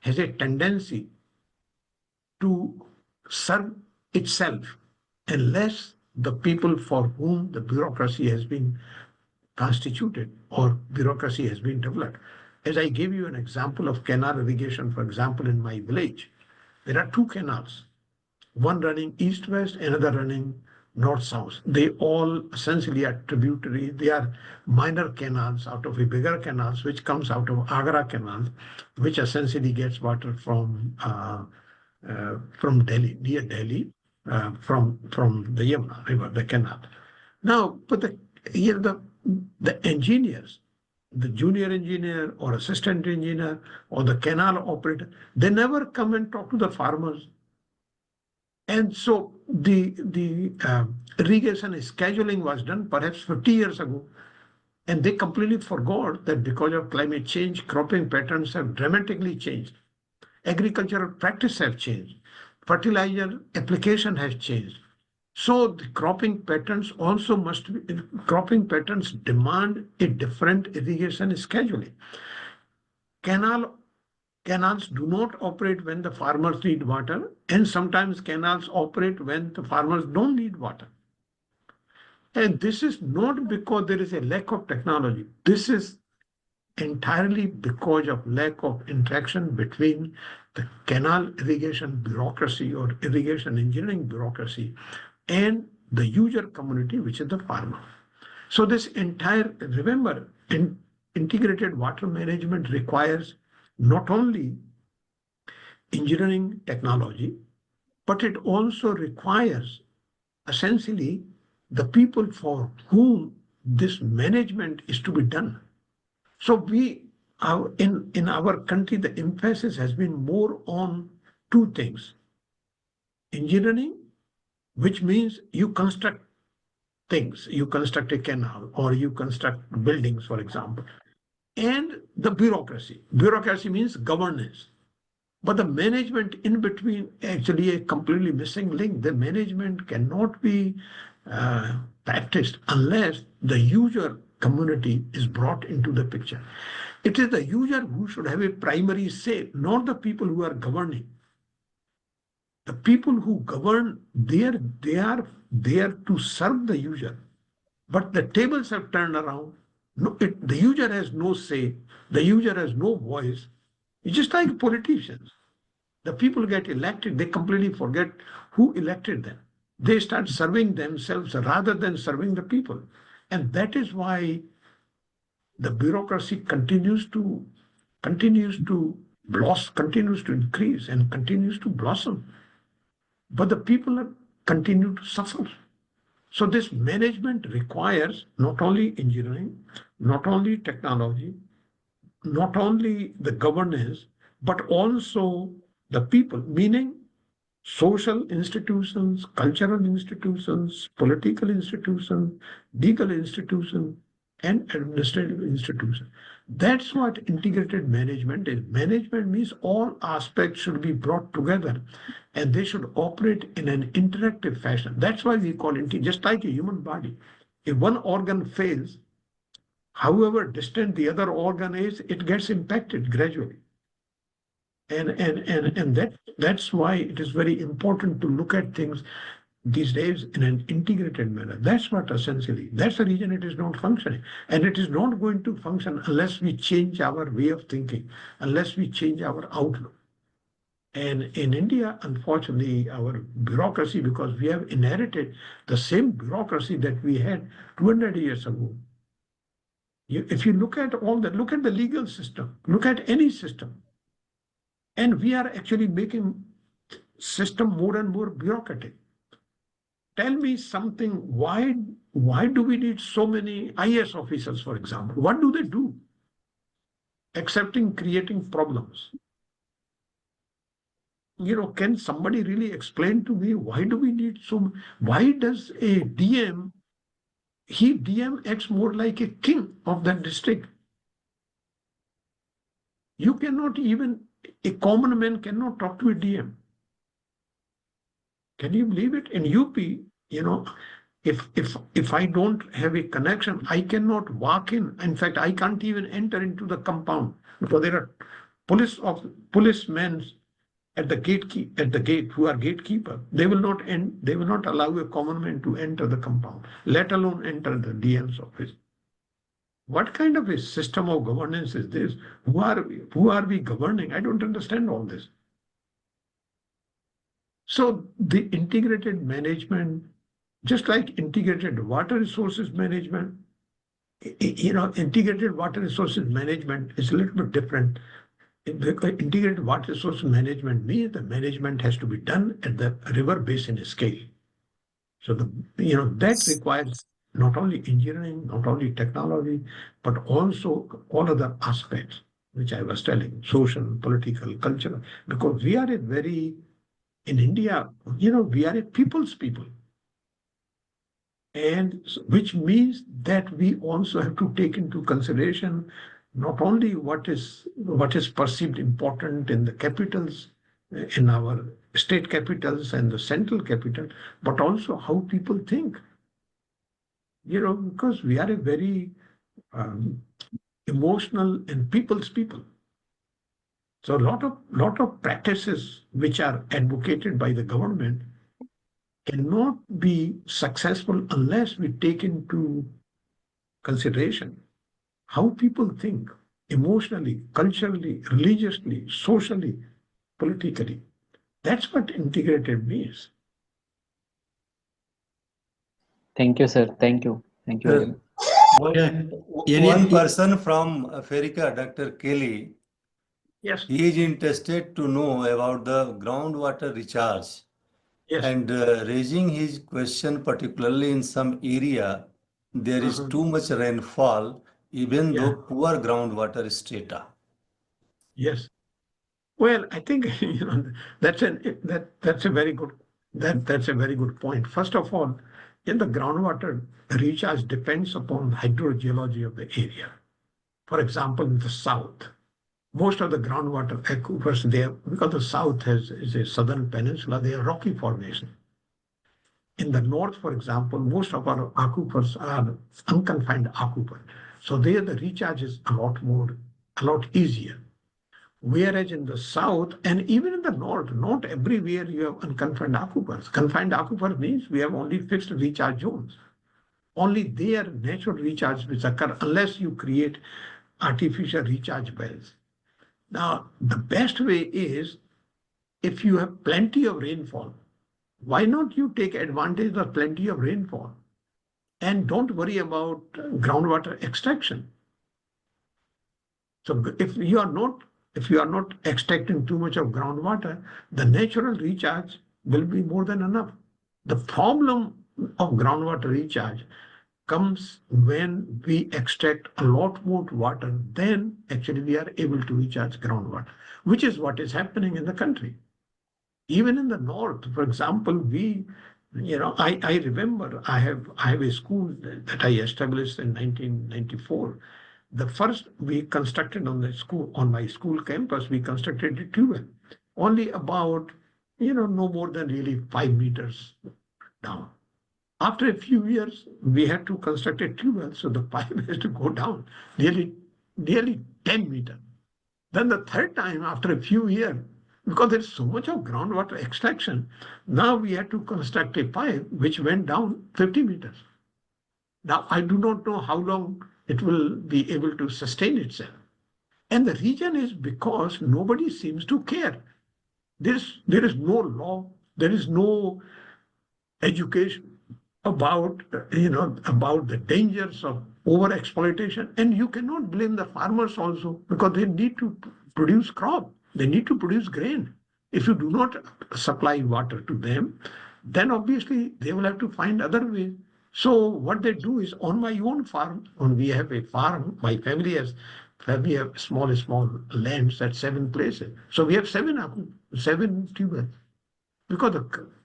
Speaker 4: a tendency to serve itself unless the people for whom the bureaucracy has been constituted or bureaucracy has been developed. As I gave you an example of canal irrigation, for example, in my village, there are two canals, one running east-west, another running north-south. They all essentially are tributary. They are minor canals out of a bigger canals, which comes out of Agra Canal, which essentially gets water from Delhi, near Delhi, from the Yamuna River, the canal. Now, but the engineers, the junior engineer or assistant engineer or the canal operator, they never come and talk to the farmers. And so the irrigation scheduling was done perhaps 50 years ago, and they completely forgot that because of climate change, cropping patterns have dramatically changed. Agricultural practice have changed. Fertilizer application has changed. So the cropping patterns also cropping patterns demand a different irrigation scheduling. Canals do not operate when the farmers need water, and sometimes canals operate when the farmers don't need water. And this is not because there is a lack of technology. This is entirely because of lack of interaction between the canal irrigation bureaucracy or irrigation engineering bureaucracy and the user community, which is the farmer. So this entire, remember, integrated water management requires not only engineering technology, but it also requires essentially the people for whom this management is to be done. So in our country, the emphasis has been more on two things. Engineering, which means you construct things, you construct a canal or you construct buildings, for example, and the bureaucracy. Bureaucracy means governance. But the management in between actually a completely missing link. The management cannot be practiced unless the user community is brought into the picture. It is the user who should have a primary say, not the people who are governing. The people who govern, they are there to serve the user. But the tables have turned around. No, the user has no say. The user has no voice. It's just like politicians. The people get elected, they completely forget who elected them. They start serving themselves rather than serving the people. And that is why the bureaucracy continues to increase and continues to blossom. But the people continue to suffer. So this management requires not only engineering, not only technology, not only the governance, but also the people, meaning social institutions, cultural institutions, political institutions, legal institutions, and administrative institutions. That's what integrated management is. Management means all aspects should be brought together and they should operate in an interactive fashion. That's why we call it just like a human body. If one organ fails, however distant the other organ is, it gets impacted gradually. And that's why it is very important to look at things these days in an integrated manner. That's the reason it is not functioning. And it is not going to function unless we change our way of thinking, unless we change our outlook. And in India, unfortunately, our bureaucracy, because we have inherited the same bureaucracy that we had 200 years ago. If you look at all that, look at the legal system, look at any system. And we are actually making system more and more bureaucratic. Tell me something, why do we need so many IAS officers, for example? What do they do? Except in creating problems. Can somebody really explain to me why do we need why does a DM DM acts more like a king of that district. You cannot even, a common man cannot talk to a DM. Can you believe it? In UP, if I don't have a connection, I cannot walk in. In fact, I can't even enter into the compound because there are policemen at the gate who are gatekeeper. They will not allow a common man to enter the compound, let alone enter the DM's office. What kind of a system of governance is this? Who are we governing? I don't understand all this. So the integrated management, just like integrated water resources management, integrated water resources management is a little bit different. Integrated water resources management means the management has to be done at the river basin scale. So that requires not only engineering, not only technology, but also all other aspects, which I was telling, social, political, cultural, because we are in India, we are a people's people. And which means that we also have to take into consideration not only what is perceived important in the capitals, in our state capitals and the central capital, but also how people think. Because we are a very emotional and people's people. So a lot of practices which are advocated by the government cannot be successful unless we take into consideration how people think emotionally, culturally, religiously, socially, politically. That's what integrated means.
Speaker 6: Thank you, sir. Thank you. Thank you very much.
Speaker 1: One person from Africa, Dr. Kelly,
Speaker 4: Yes.
Speaker 1: he is interested to know about the groundwater recharge.
Speaker 4: Yes.
Speaker 1: And raising his question, particularly in some area, there is too much rainfall, even though poor groundwater strata.
Speaker 4: Yes. Well, I think that's a very good point. First of all, in the groundwater recharge depends upon hydrogeology of the area. For example, in the south, most of the groundwater aquifers there, because the south is a southern peninsula, they are rocky formation. In the north, for example, most of our aquifers are unconfined aquifers. So there the recharge is a lot easier. Whereas in the south and even in the north, not everywhere you have unconfined aquifers. Confined aquifer means we have only fixed recharge zones. Only there natural recharge will occur unless you create artificial recharge wells. Now, the best way is if you have plenty of rainfall, why not you take advantage of plenty of rainfall and don't worry about groundwater extraction? So if you are not extracting too much of groundwater, the natural recharge will be more than enough. The problem of groundwater recharge comes when we extract a lot more water than actually we are able to recharge groundwater, which is what is happening in the country. Even in the north, for example, I remember I have a school that I established in 1994. The first we constructed on my school campus, we constructed a tube well, only about, no more than really 5 meters down. After a few years, we had to construct a tube well, so the pipe has to go down nearly 10 meters. Then the third time, after a few years, because there's so much of groundwater extraction, now we had to construct a pipe which went down 50 meters. Now, I do not know how long it will be able to sustain itself. And the reason is because nobody seems to care. There is no law, there is no education about the dangers of over exploitation, and you cannot blame the farmers also because they need to produce crop, they need to produce grain. If you do not supply water to them, then obviously they will have to find other ways. So what they do is on my own farm, when we have a farm, my family have small lands at 7 places. So we have seven tubers because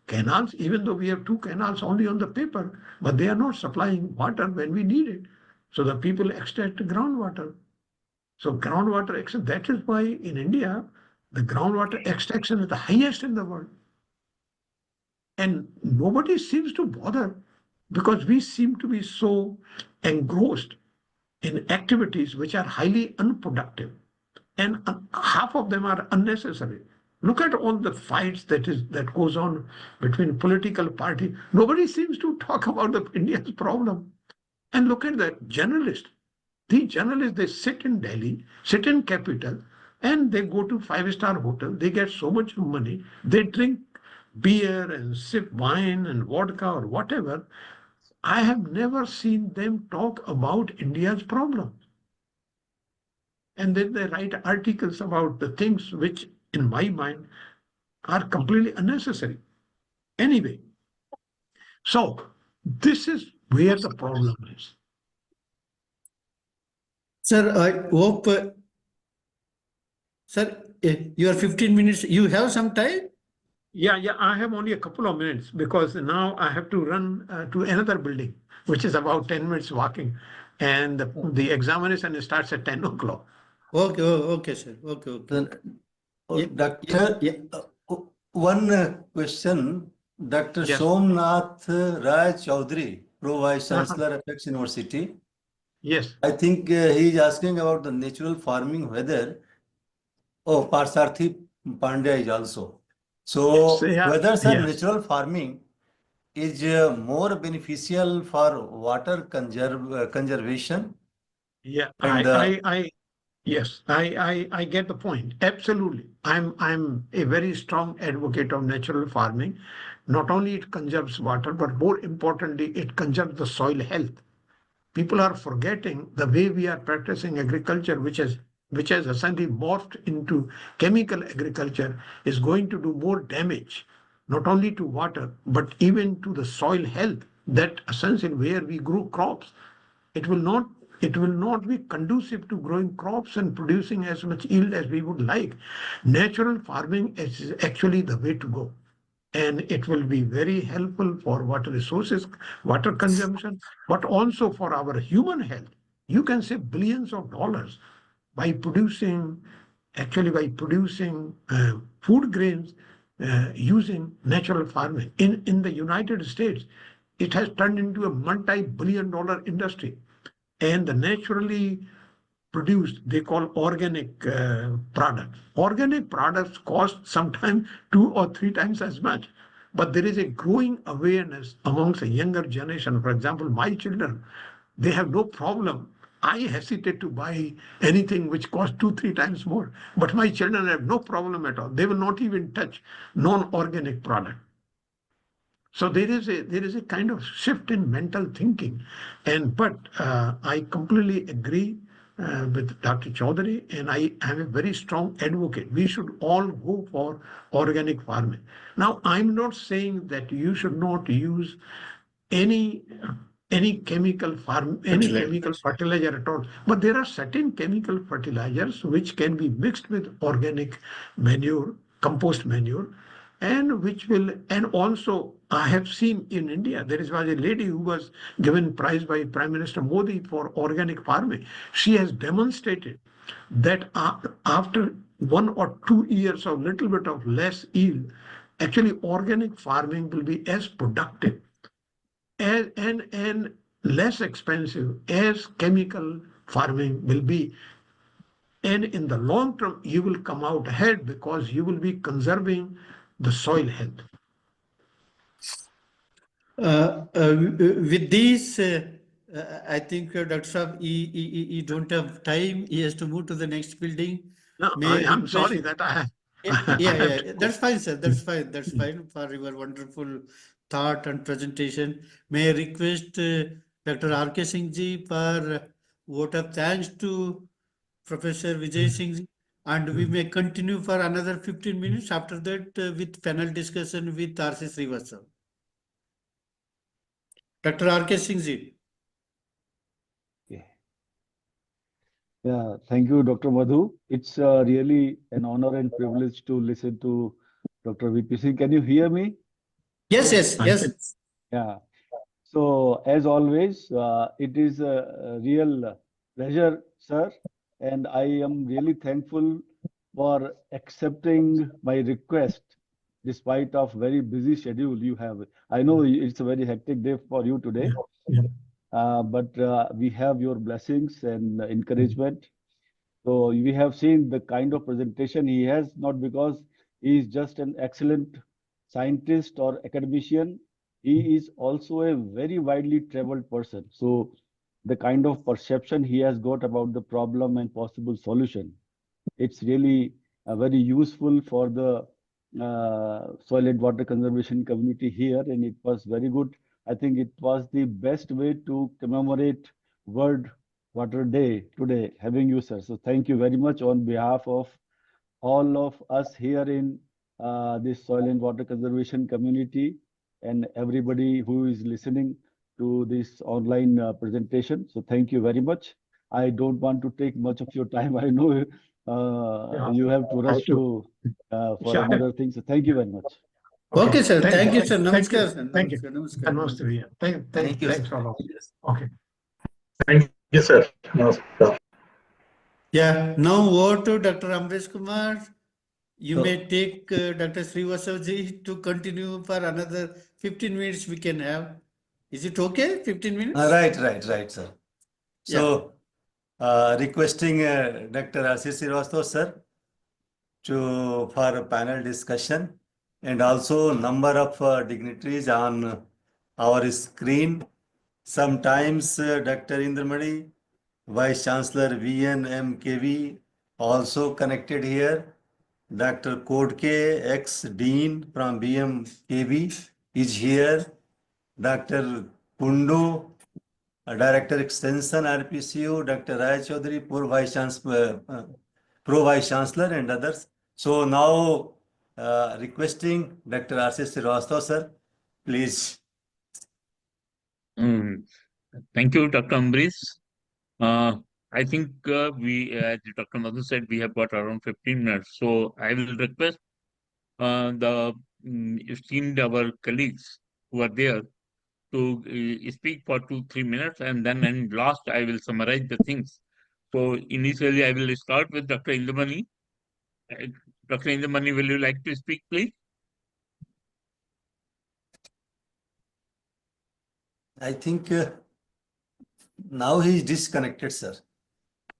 Speaker 4: canals, even though we have 2 canals only on the paper, but they are not supplying water when we need it. So the people extract groundwater. So groundwater extraction, that is why in India, the groundwater extraction is the highest in the world. And nobody seems to bother because we seem to be so engrossed in activities which are highly unproductive. And half of them are unnecessary. Look at all the fights that goes on between political parties. Nobody seems to talk about India's problem. And look at the journalists. The journalists, they sit in Delhi, sit in capital, and they go to 5-star hotel. They get so much money. They drink beer and sip wine and vodka or whatever. I have never seen them talk about India's problems. And then they write articles about the things which, in my mind, are completely unnecessary. Anyway, so this is where the problem is.
Speaker 3: Sir, I hope, sir, your 15 minutes, you have some time?
Speaker 4: Yeah, I have only a couple of minutes because now I have to run to another building, which is about 10 minutes walking. And the examination starts at 10 o'clock.
Speaker 3: Okay, okay, sir. Okay.
Speaker 1: Then,
Speaker 3: Yeah,
Speaker 1: Doctor,
Speaker 3: yeah.
Speaker 1: one question. Dr.
Speaker 4: Yes.
Speaker 1: Somnath Rai Chaudhary, Pro Vice
Speaker 4: Uh-huh.
Speaker 1: Chancellor, Apex University.
Speaker 4: Yes.
Speaker 1: I think he is asking about the natural farming, whether, oh, Parsarthi Pandya is also. So,
Speaker 4: Yes, yeah,
Speaker 1: whether, sir,
Speaker 4: yes.
Speaker 1: natural farming is more beneficial for water conservation?
Speaker 4: Yeah,
Speaker 1: And
Speaker 4: yes, I get the point. Absolutely. I'm a very strong advocate of natural farming. Not only it conserves water, but more importantly, it conserves the soil health. People are forgetting the way we are practicing agriculture, which has essentially morphed into chemical agriculture, is going to do more damage, not only to water, but even to the soil health, that essentially where we grow crops. It will not be conducive to growing crops and producing as much yield as we would like. Natural farming is actually the way to go. And it will be very helpful for water resources, water consumption, but also for our human health. You can save billions of dollars by producing food grains using natural farming. In the United States, it has turned into a multi-billion-dollar industry. And the naturally produced, they call organic products. Organic products cost sometimes 2 or 3 times as much. But there is a growing awareness amongst a younger generation. For example, my children, they have no problem. I hesitate to buy anything which costs 2, 3 times more. But my children have no problem at all. They will not even touch non-organic product. So there is a kind of shift in mental thinking, but I completely agree with Dr. Chaudhary, and I am a very strong advocate. We should all go for organic farming. Now, I'm not saying that you should not use any chemical fertilizer at all, but there are certain chemical fertilizers which can be mixed with organic manure, compost manure, and also I have seen in India, there was a lady who was given prize by Prime Minister Modi for organic farming. She has demonstrated that after 1 or 2 years of little bit of less yield, actually organic farming will be as productive and less expensive as chemical farming will be. And in the long term, you will come out ahead because you will be conserving the soil health.
Speaker 3: With this, I think Dr. Saab, he don't have time. He has to move to the next building.
Speaker 4: No, I'm sorry that I
Speaker 3: Yeah. That's fine, sir. That's fine for your wonderful thought and presentation. May I request Dr. R.K. Singh ji for vote of thanks to Professor Vijay Singh ji, and we may continue for another 15 minutes after that with panel discussion with R.C. Srivastava. Dr. R.K. Singh ji.
Speaker 7: Yeah, thank you, Dr. Madhu. It's really an honor and privilege to listen to Dr. VP Singh. Can you hear me?
Speaker 3: Yes, yes, yes.
Speaker 7: Yeah. So, as always, it is a real pleasure, sir, and I am really thankful for accepting my request despite of very busy schedule you have. I know it's a very hectic day for you today, but we have your blessings and encouragement. So we have seen the kind of presentation he has, not because he is just an excellent scientist or academician, he is also a very widely traveled person. So the kind of perception he has got about the problem and possible solution, it's really very useful for the soil and water conservation community here, and it was very good. I think it was the best way to commemorate World Water Day today, having you, sir. So thank you very much on behalf of all of us here in this soil and water conservation community and everybody who is listening to this online presentation. So thank you very much. I don't want to take much of your time. I know you have to rush
Speaker 4: Thank you.
Speaker 7: to for
Speaker 4: Yeah.
Speaker 7: another thing. So thank you very much.
Speaker 3: Okay, sir. Thank you, sir.
Speaker 4: Thank you.
Speaker 3: Namaskar, sir.
Speaker 4: Thank you.
Speaker 3: Namaskar.
Speaker 4: Namaste, Vijay.
Speaker 1: Thank you,
Speaker 4: Thanks
Speaker 1: sir.
Speaker 4: a lot.
Speaker 1: Yes.
Speaker 4: Okay.
Speaker 2: Thank you, sir. Namaskar.
Speaker 3: Yeah. Now over to Dr. Amresh Kumar. You
Speaker 1: So-
Speaker 3: may take Dr. Srivastavaji to continue for another 15 minutes we can have. Is it okay? 15 minutes?
Speaker 1: Right, sir. So, requesting Dr. Ashish Srivastava, sir, for a panel discussion, and also number of dignitaries on our screen. Sometimes Dr. Indramani, Vice Chancellor VNMKV, also connected here. Dr. Kodke, ex-dean from BMKV, is here. Dr. Kundu, Director Extension RPCU, Dr. Rai Chaudhary, Pro Vice Chancellor, and others. So now requesting Dr. R.C. Srivastava, sir, please.
Speaker 2: Thank you, Dr. Ambrish. I think as Dr. Madhu said, we have got around 15 minutes. So I will request the esteemed our colleagues who are there to speak for 2-3 minutes, and then in last I will summarize the things. So initially I will start with Dr. Indramani. Dr. Indramani, will you like to speak, please?
Speaker 1: I think now he is disconnected, sir.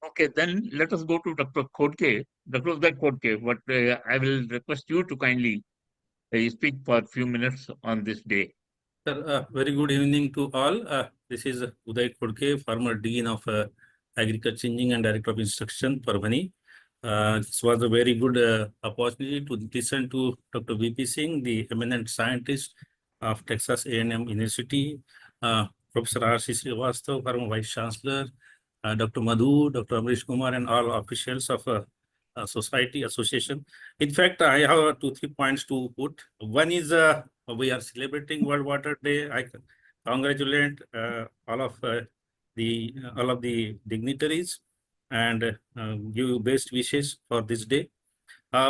Speaker 2: Okay, then let us go to Dr. Kodke. Dr. Kodke, what I will request you to kindly speak for a few minutes on this day.
Speaker 5: Sir, very good evening to all. This is Uday Kodke, former Dean of Agriculture Engineering and Director of Instruction, Parvani. This was a very good opportunity to listen to Dr. VP Singh, the eminent scientist of Texas A&M University, Professor R.C. Srivastava, former Vice Chancellor, Dr. Madhu, Dr. Amrish Kumar, and all officials of society association. In fact, I have 2-3 points to put. One is we are celebrating World Water Day. I congratulate all of the dignitaries and give you best wishes for this day.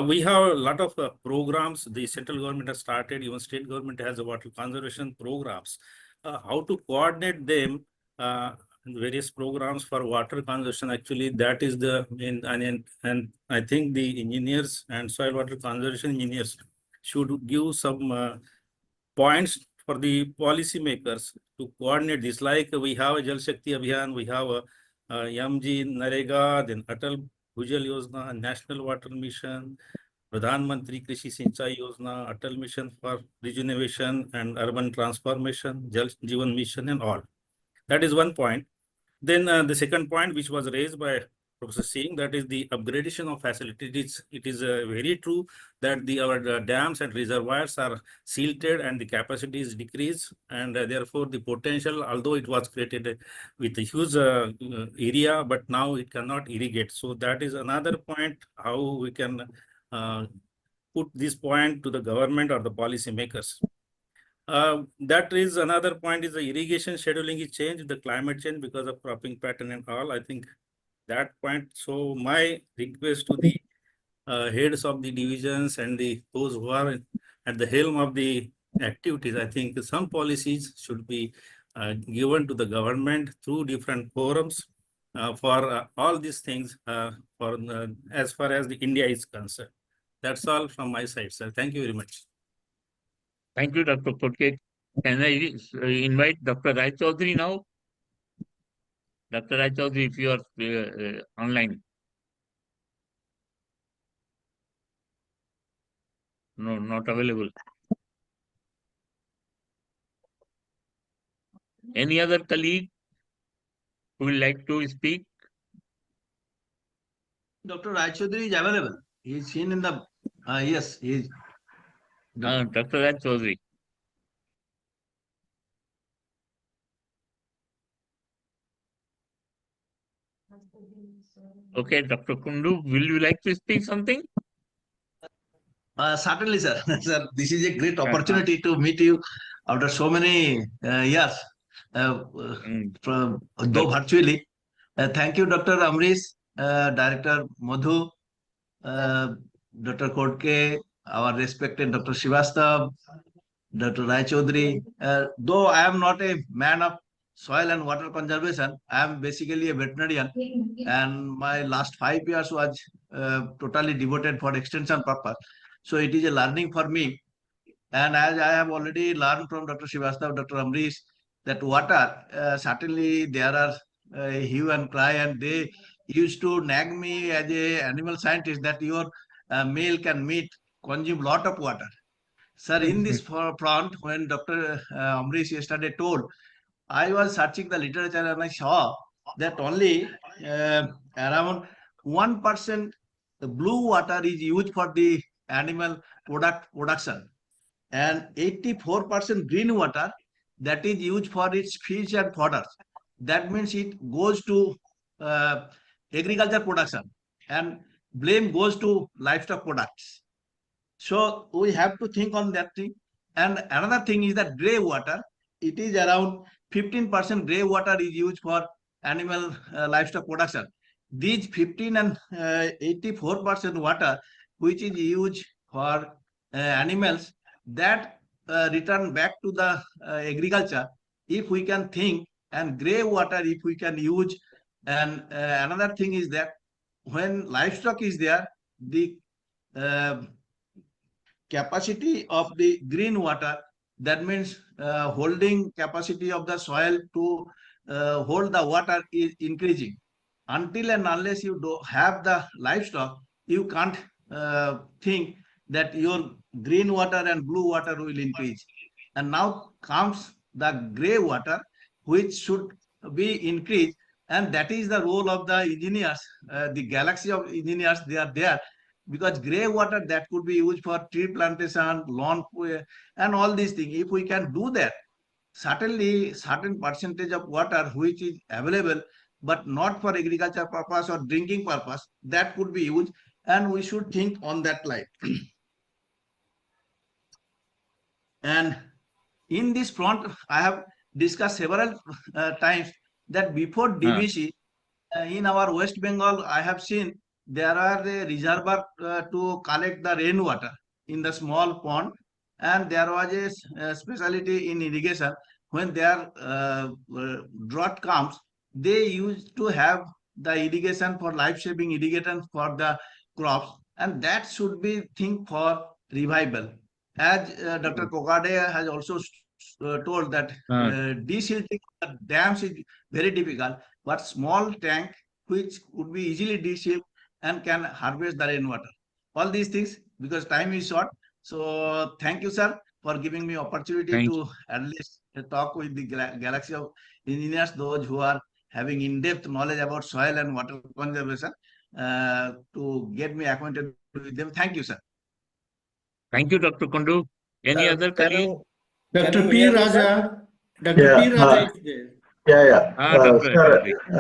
Speaker 5: We have a lot of programs the central government has started, even state government has a water conservation programs. How to coordinate them, various programs for water conservation, actually that is the main, and I think the engineers and soil water conservation engineers should give some points for the policy makers to coordinate this. Like we have a Jal Shakti Abhiyan, we have a MG Narega, then Atal Bhujal Yojana, National Water Mission, Pradhan Mantri Krishi Sinchai Yojana, Atal Mission for Regeneration and Urban Transformation, Jal Jeevan Mission, and all. That is one point. Then the second point, which was raised by Professor Singh, that is the upgradation of facilities. It is very true that our dams and reservoirs are silted and the capacity is decreased, and therefore the potential, although it was created with a huge area, but now it cannot irrigate. So that is another point how we can put this point to the government or the policy makers. That is another point is the irrigation scheduling is changed, the climate change because of cropping pattern and all. I think that point. So my request to the heads of the divisions and those who are at the helm of the activities, I think some policies should be given to the government through different forums for all these things for as far as the India is concerned. That's all from my side, sir. Thank you very much.
Speaker 2: Thank you, Dr. Khotke. Can I invite Dr. Rai Chaudhary now? Dr. Rai Chaudhary, if you are online. No, not available. Any other colleague who would like to speak?
Speaker 8: Dr. Raichodhary is available. He is seen in the, yes, he is.
Speaker 2: Dr. Rai Chaudhary. Okay, Dr. Kundu, will you like to speak something?
Speaker 8: Certainly, sir. Sir, this is a great opportunity to meet you after so many years, though virtually. Thank you, Dr. Amrish, Director Madhu, Dr. Khotke, our respected Dr. Srivastav, Dr. Rai Chaudhary. Though I am not a man of soil and water conservation, I am basically a veterinarian, and my last 5 years was totally devoted for extension purpose. So it is a learning for me. And as I have already learned from Dr. Srivastav, Dr. Amrish, that water, certainly there are hue and cry, and they used to nag me as a animal scientist that your milk and meat consume lot of water. Sir, in this front, when Dr. Amrish yesterday told, I was searching the literature and I saw that only around 1% blue water is used for the animal production, and 84% green water that is used for its fish and fodders. That means it goes to agriculture production, and blame goes to livestock products. So we have to think on that thing. And another thing is that grey water. It is around 15% grey water is used for animal livestock production. These 15 and 84% water which is used for animals, that return back to the agriculture, if we can think, and grey water if we can use. And another thing is that when livestock is there, the capacity of the green water, that means holding capacity of the soil to hold the water is increasing. Until and unless you do have the livestock, you can't think that your green water and blue water will increase. And now comes the grey water, which should be increased, and that is the role of the engineers, the galaxy of engineers. They are there, because grey water that could be used for tree plantation, lawn, and all these things. If we can do that, certainly certain percentage of water which is available but not for agriculture purpose or drinking purpose, that could be used, and we should think on that line. And in this front, I have discussed several times that before DVC, in our West Bengal, I have seen there are a reservoir to collect the rainwater in the small pond, and there was a specialty in irrigation. When their drought comes, they used to have the irrigation for life-saving irrigation for the crops, and that should be thing for revival. As Dr. Kokade has also told that desilting the dams is very difficult, but small tank which could be easily desealed and can harvest the rainwater. All these things, because time is short. So thank you, sir, for giving me opportunity to at least talk with the galaxy of engineers, those who are having in-depth knowledge about soil and water conservation, to get me acquainted with them. Thank you, sir.
Speaker 2: Thank you, Dr. Kundu. Any other colleague?
Speaker 3: Dr. P. Raja. Dr. P. Raja is there.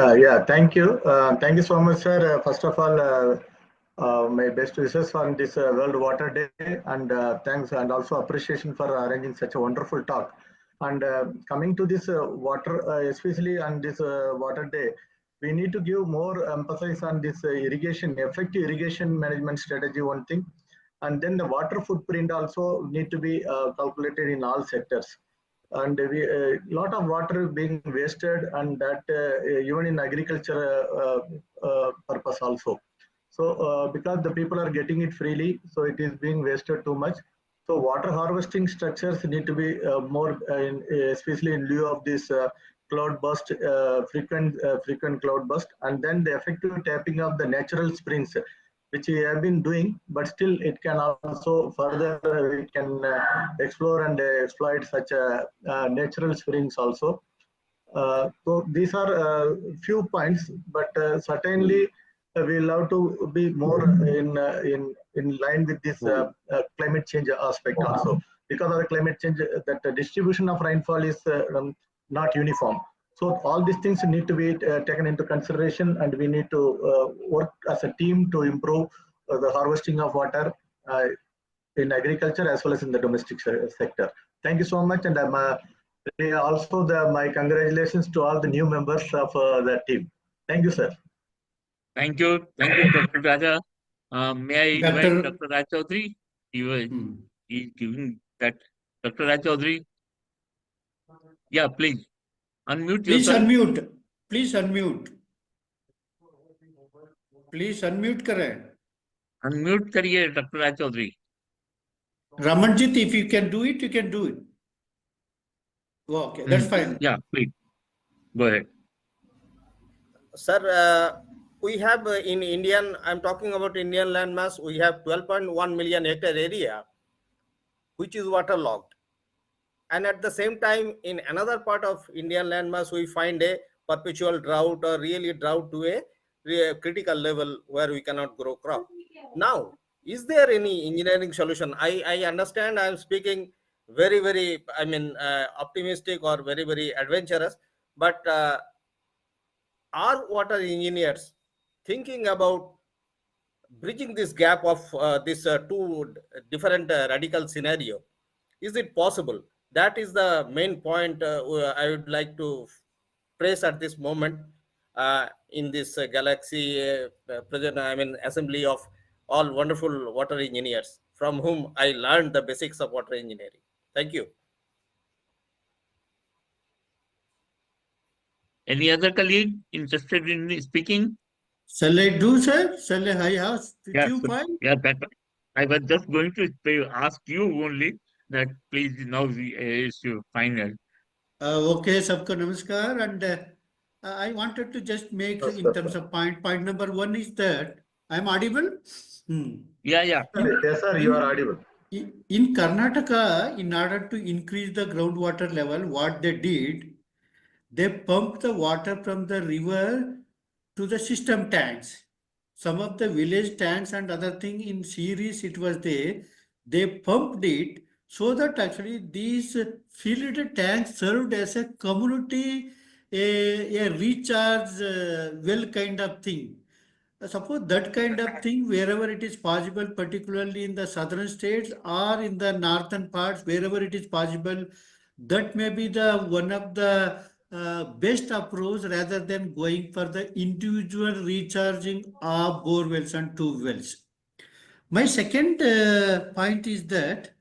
Speaker 2: Dr.
Speaker 4: Thank you. Thank you so much, sir. First of all, my best wishes on this World Water Day, and thanks, and also appreciation for arranging such a wonderful talk. And coming to this water, especially on this Water Day, we need to give more emphasis on this irrigation, effective irrigation management strategy, one thing.
Speaker 9: and then the water footprint also need to be calculated in all sectors. And a lot of water being wasted, and that even in agriculture purpose also. So because the people are getting it freely, so it is being wasted too much. So water harvesting structures need to be more, especially in lieu of this cloud burst, frequent cloud burst, and then the effective tapping of the natural springs, which we have been doing, but still it can also further, we can explore and exploit such natural springs also. So these are few points, but certainly we love to be more in line with this climate change aspect also. Because of the climate change, that the distribution of rainfall is not uniform. So all these things need to be taken into consideration, and we need to work as a team to improve the harvesting of water in agriculture as well as in the domestic sector. Thank you so much, and also my congratulations to all the new members of the team. Thank you, sir.
Speaker 2: Thank you, Dr. Raja. May I invite
Speaker 3: Dr.
Speaker 2: Dr. Raj Chaudhary? He's giving that. Dr. Raj Chaudhary, yeah, please unmute
Speaker 3: Please
Speaker 2: yourself.
Speaker 3: unmute. Please unmute. Please unmute करें.
Speaker 2: Unmute करिए Dr. Raj Chaudhary.
Speaker 3: Ramanjit, if you can do it, you can do it. Oh, okay, that's fine.
Speaker 2: Yeah, please go ahead.
Speaker 10: Sir, we have in Indian, I'm talking about Indian landmass, we have 12.1 million hectare area, which is waterlogged. And at the same time, in another part of Indian landmass, we find a perpetual drought or really drought to a critical level where we cannot grow crop. Now, is there any engineering solution? I understand I'm speaking very, very, optimistic or very, very adventurous, but are water engineers thinking about bridging this gap of this two different radical scenario? Is it possible? That is the main point I would like to press at this moment in this galaxy present, assembly of all wonderful water engineers from whom I learned the basics of water engineering. Thank you.
Speaker 2: Any other colleague interested in speaking?
Speaker 3: Shall I do, sir? Shall I ask
Speaker 2: Yeah,
Speaker 3: you five?
Speaker 2: yeah, I was just going to ask you only that please now is your final.
Speaker 3: Okay, सबको नमस्कार, and I wanted to just make in terms of point number one is that I'm audible.
Speaker 2: Yeah.
Speaker 9: Yes, sir, you are audible.
Speaker 3: In Karnataka, in order to increase the groundwater level, what they did, they pumped the water from the river to the system tanks. Some of the village tanks and other thing in series it was there. They pumped it so that actually these filled tanks served as a community, a recharge well kind of thing. Suppose that kind of thing, wherever it is possible, particularly in the southern states or in the northern parts, wherever it is possible, that may be the one of the best approach rather than going for the individual recharging of bore wells and tube wells. My second point is that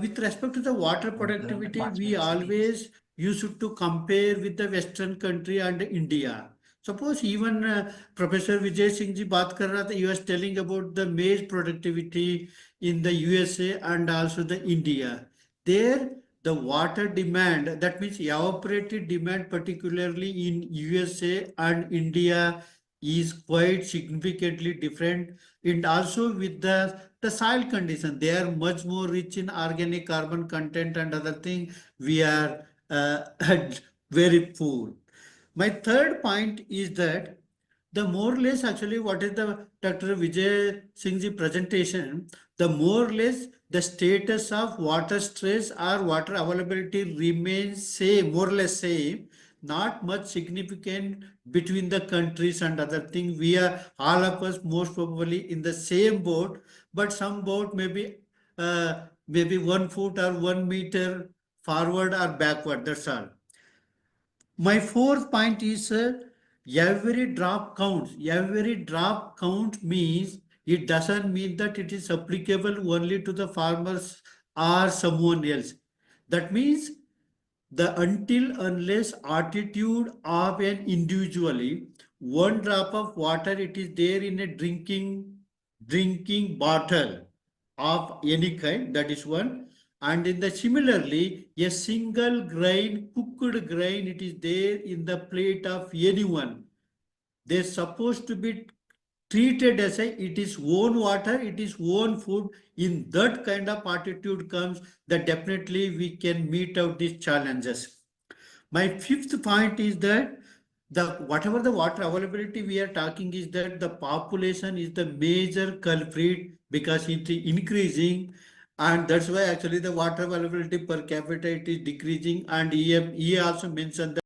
Speaker 3: with respect to the water productivity, we always used to compare with the Western country and India. Suppose even Professor Vijay Singh ji baat kar raha tha, he was telling about the maize productivity in the USA and also the India. There, the water demand, that means evaporated demand, particularly in USA and India, is quite significantly different. And also with the soil condition, they are much more rich in organic carbon content and other things. We are very poor. My third point is that the more or less actually what is the Dr. Vijay Singh ji presentation, the more or less the status of water stress or water availability remains same, more or less same, not much significant between the countries and other things. We are all of us most probably in the same boat, but some boat maybe 1 foot or 1 meter forward or backward, that's all. My fourth point is every drop counts. Every drop count means it doesn't mean that it is applicable only to the farmers or someone else. That means the until unless attitude of an individually, one drop of water, it is there in a drinking bottle of any kind, that is one. And in the similarly, a single grain, cooked grain, it is there in the plate of anyone. They're supposed to be treated as a it is own water, it is own food. In that kind of attitude comes, that definitely we can meet out these challenges. My fifth point is that whatever the water availability we are talking is that the population is the major culprit because it is increasing, and that's why actually the water availability per capita it is decreasing. And he also mentioned that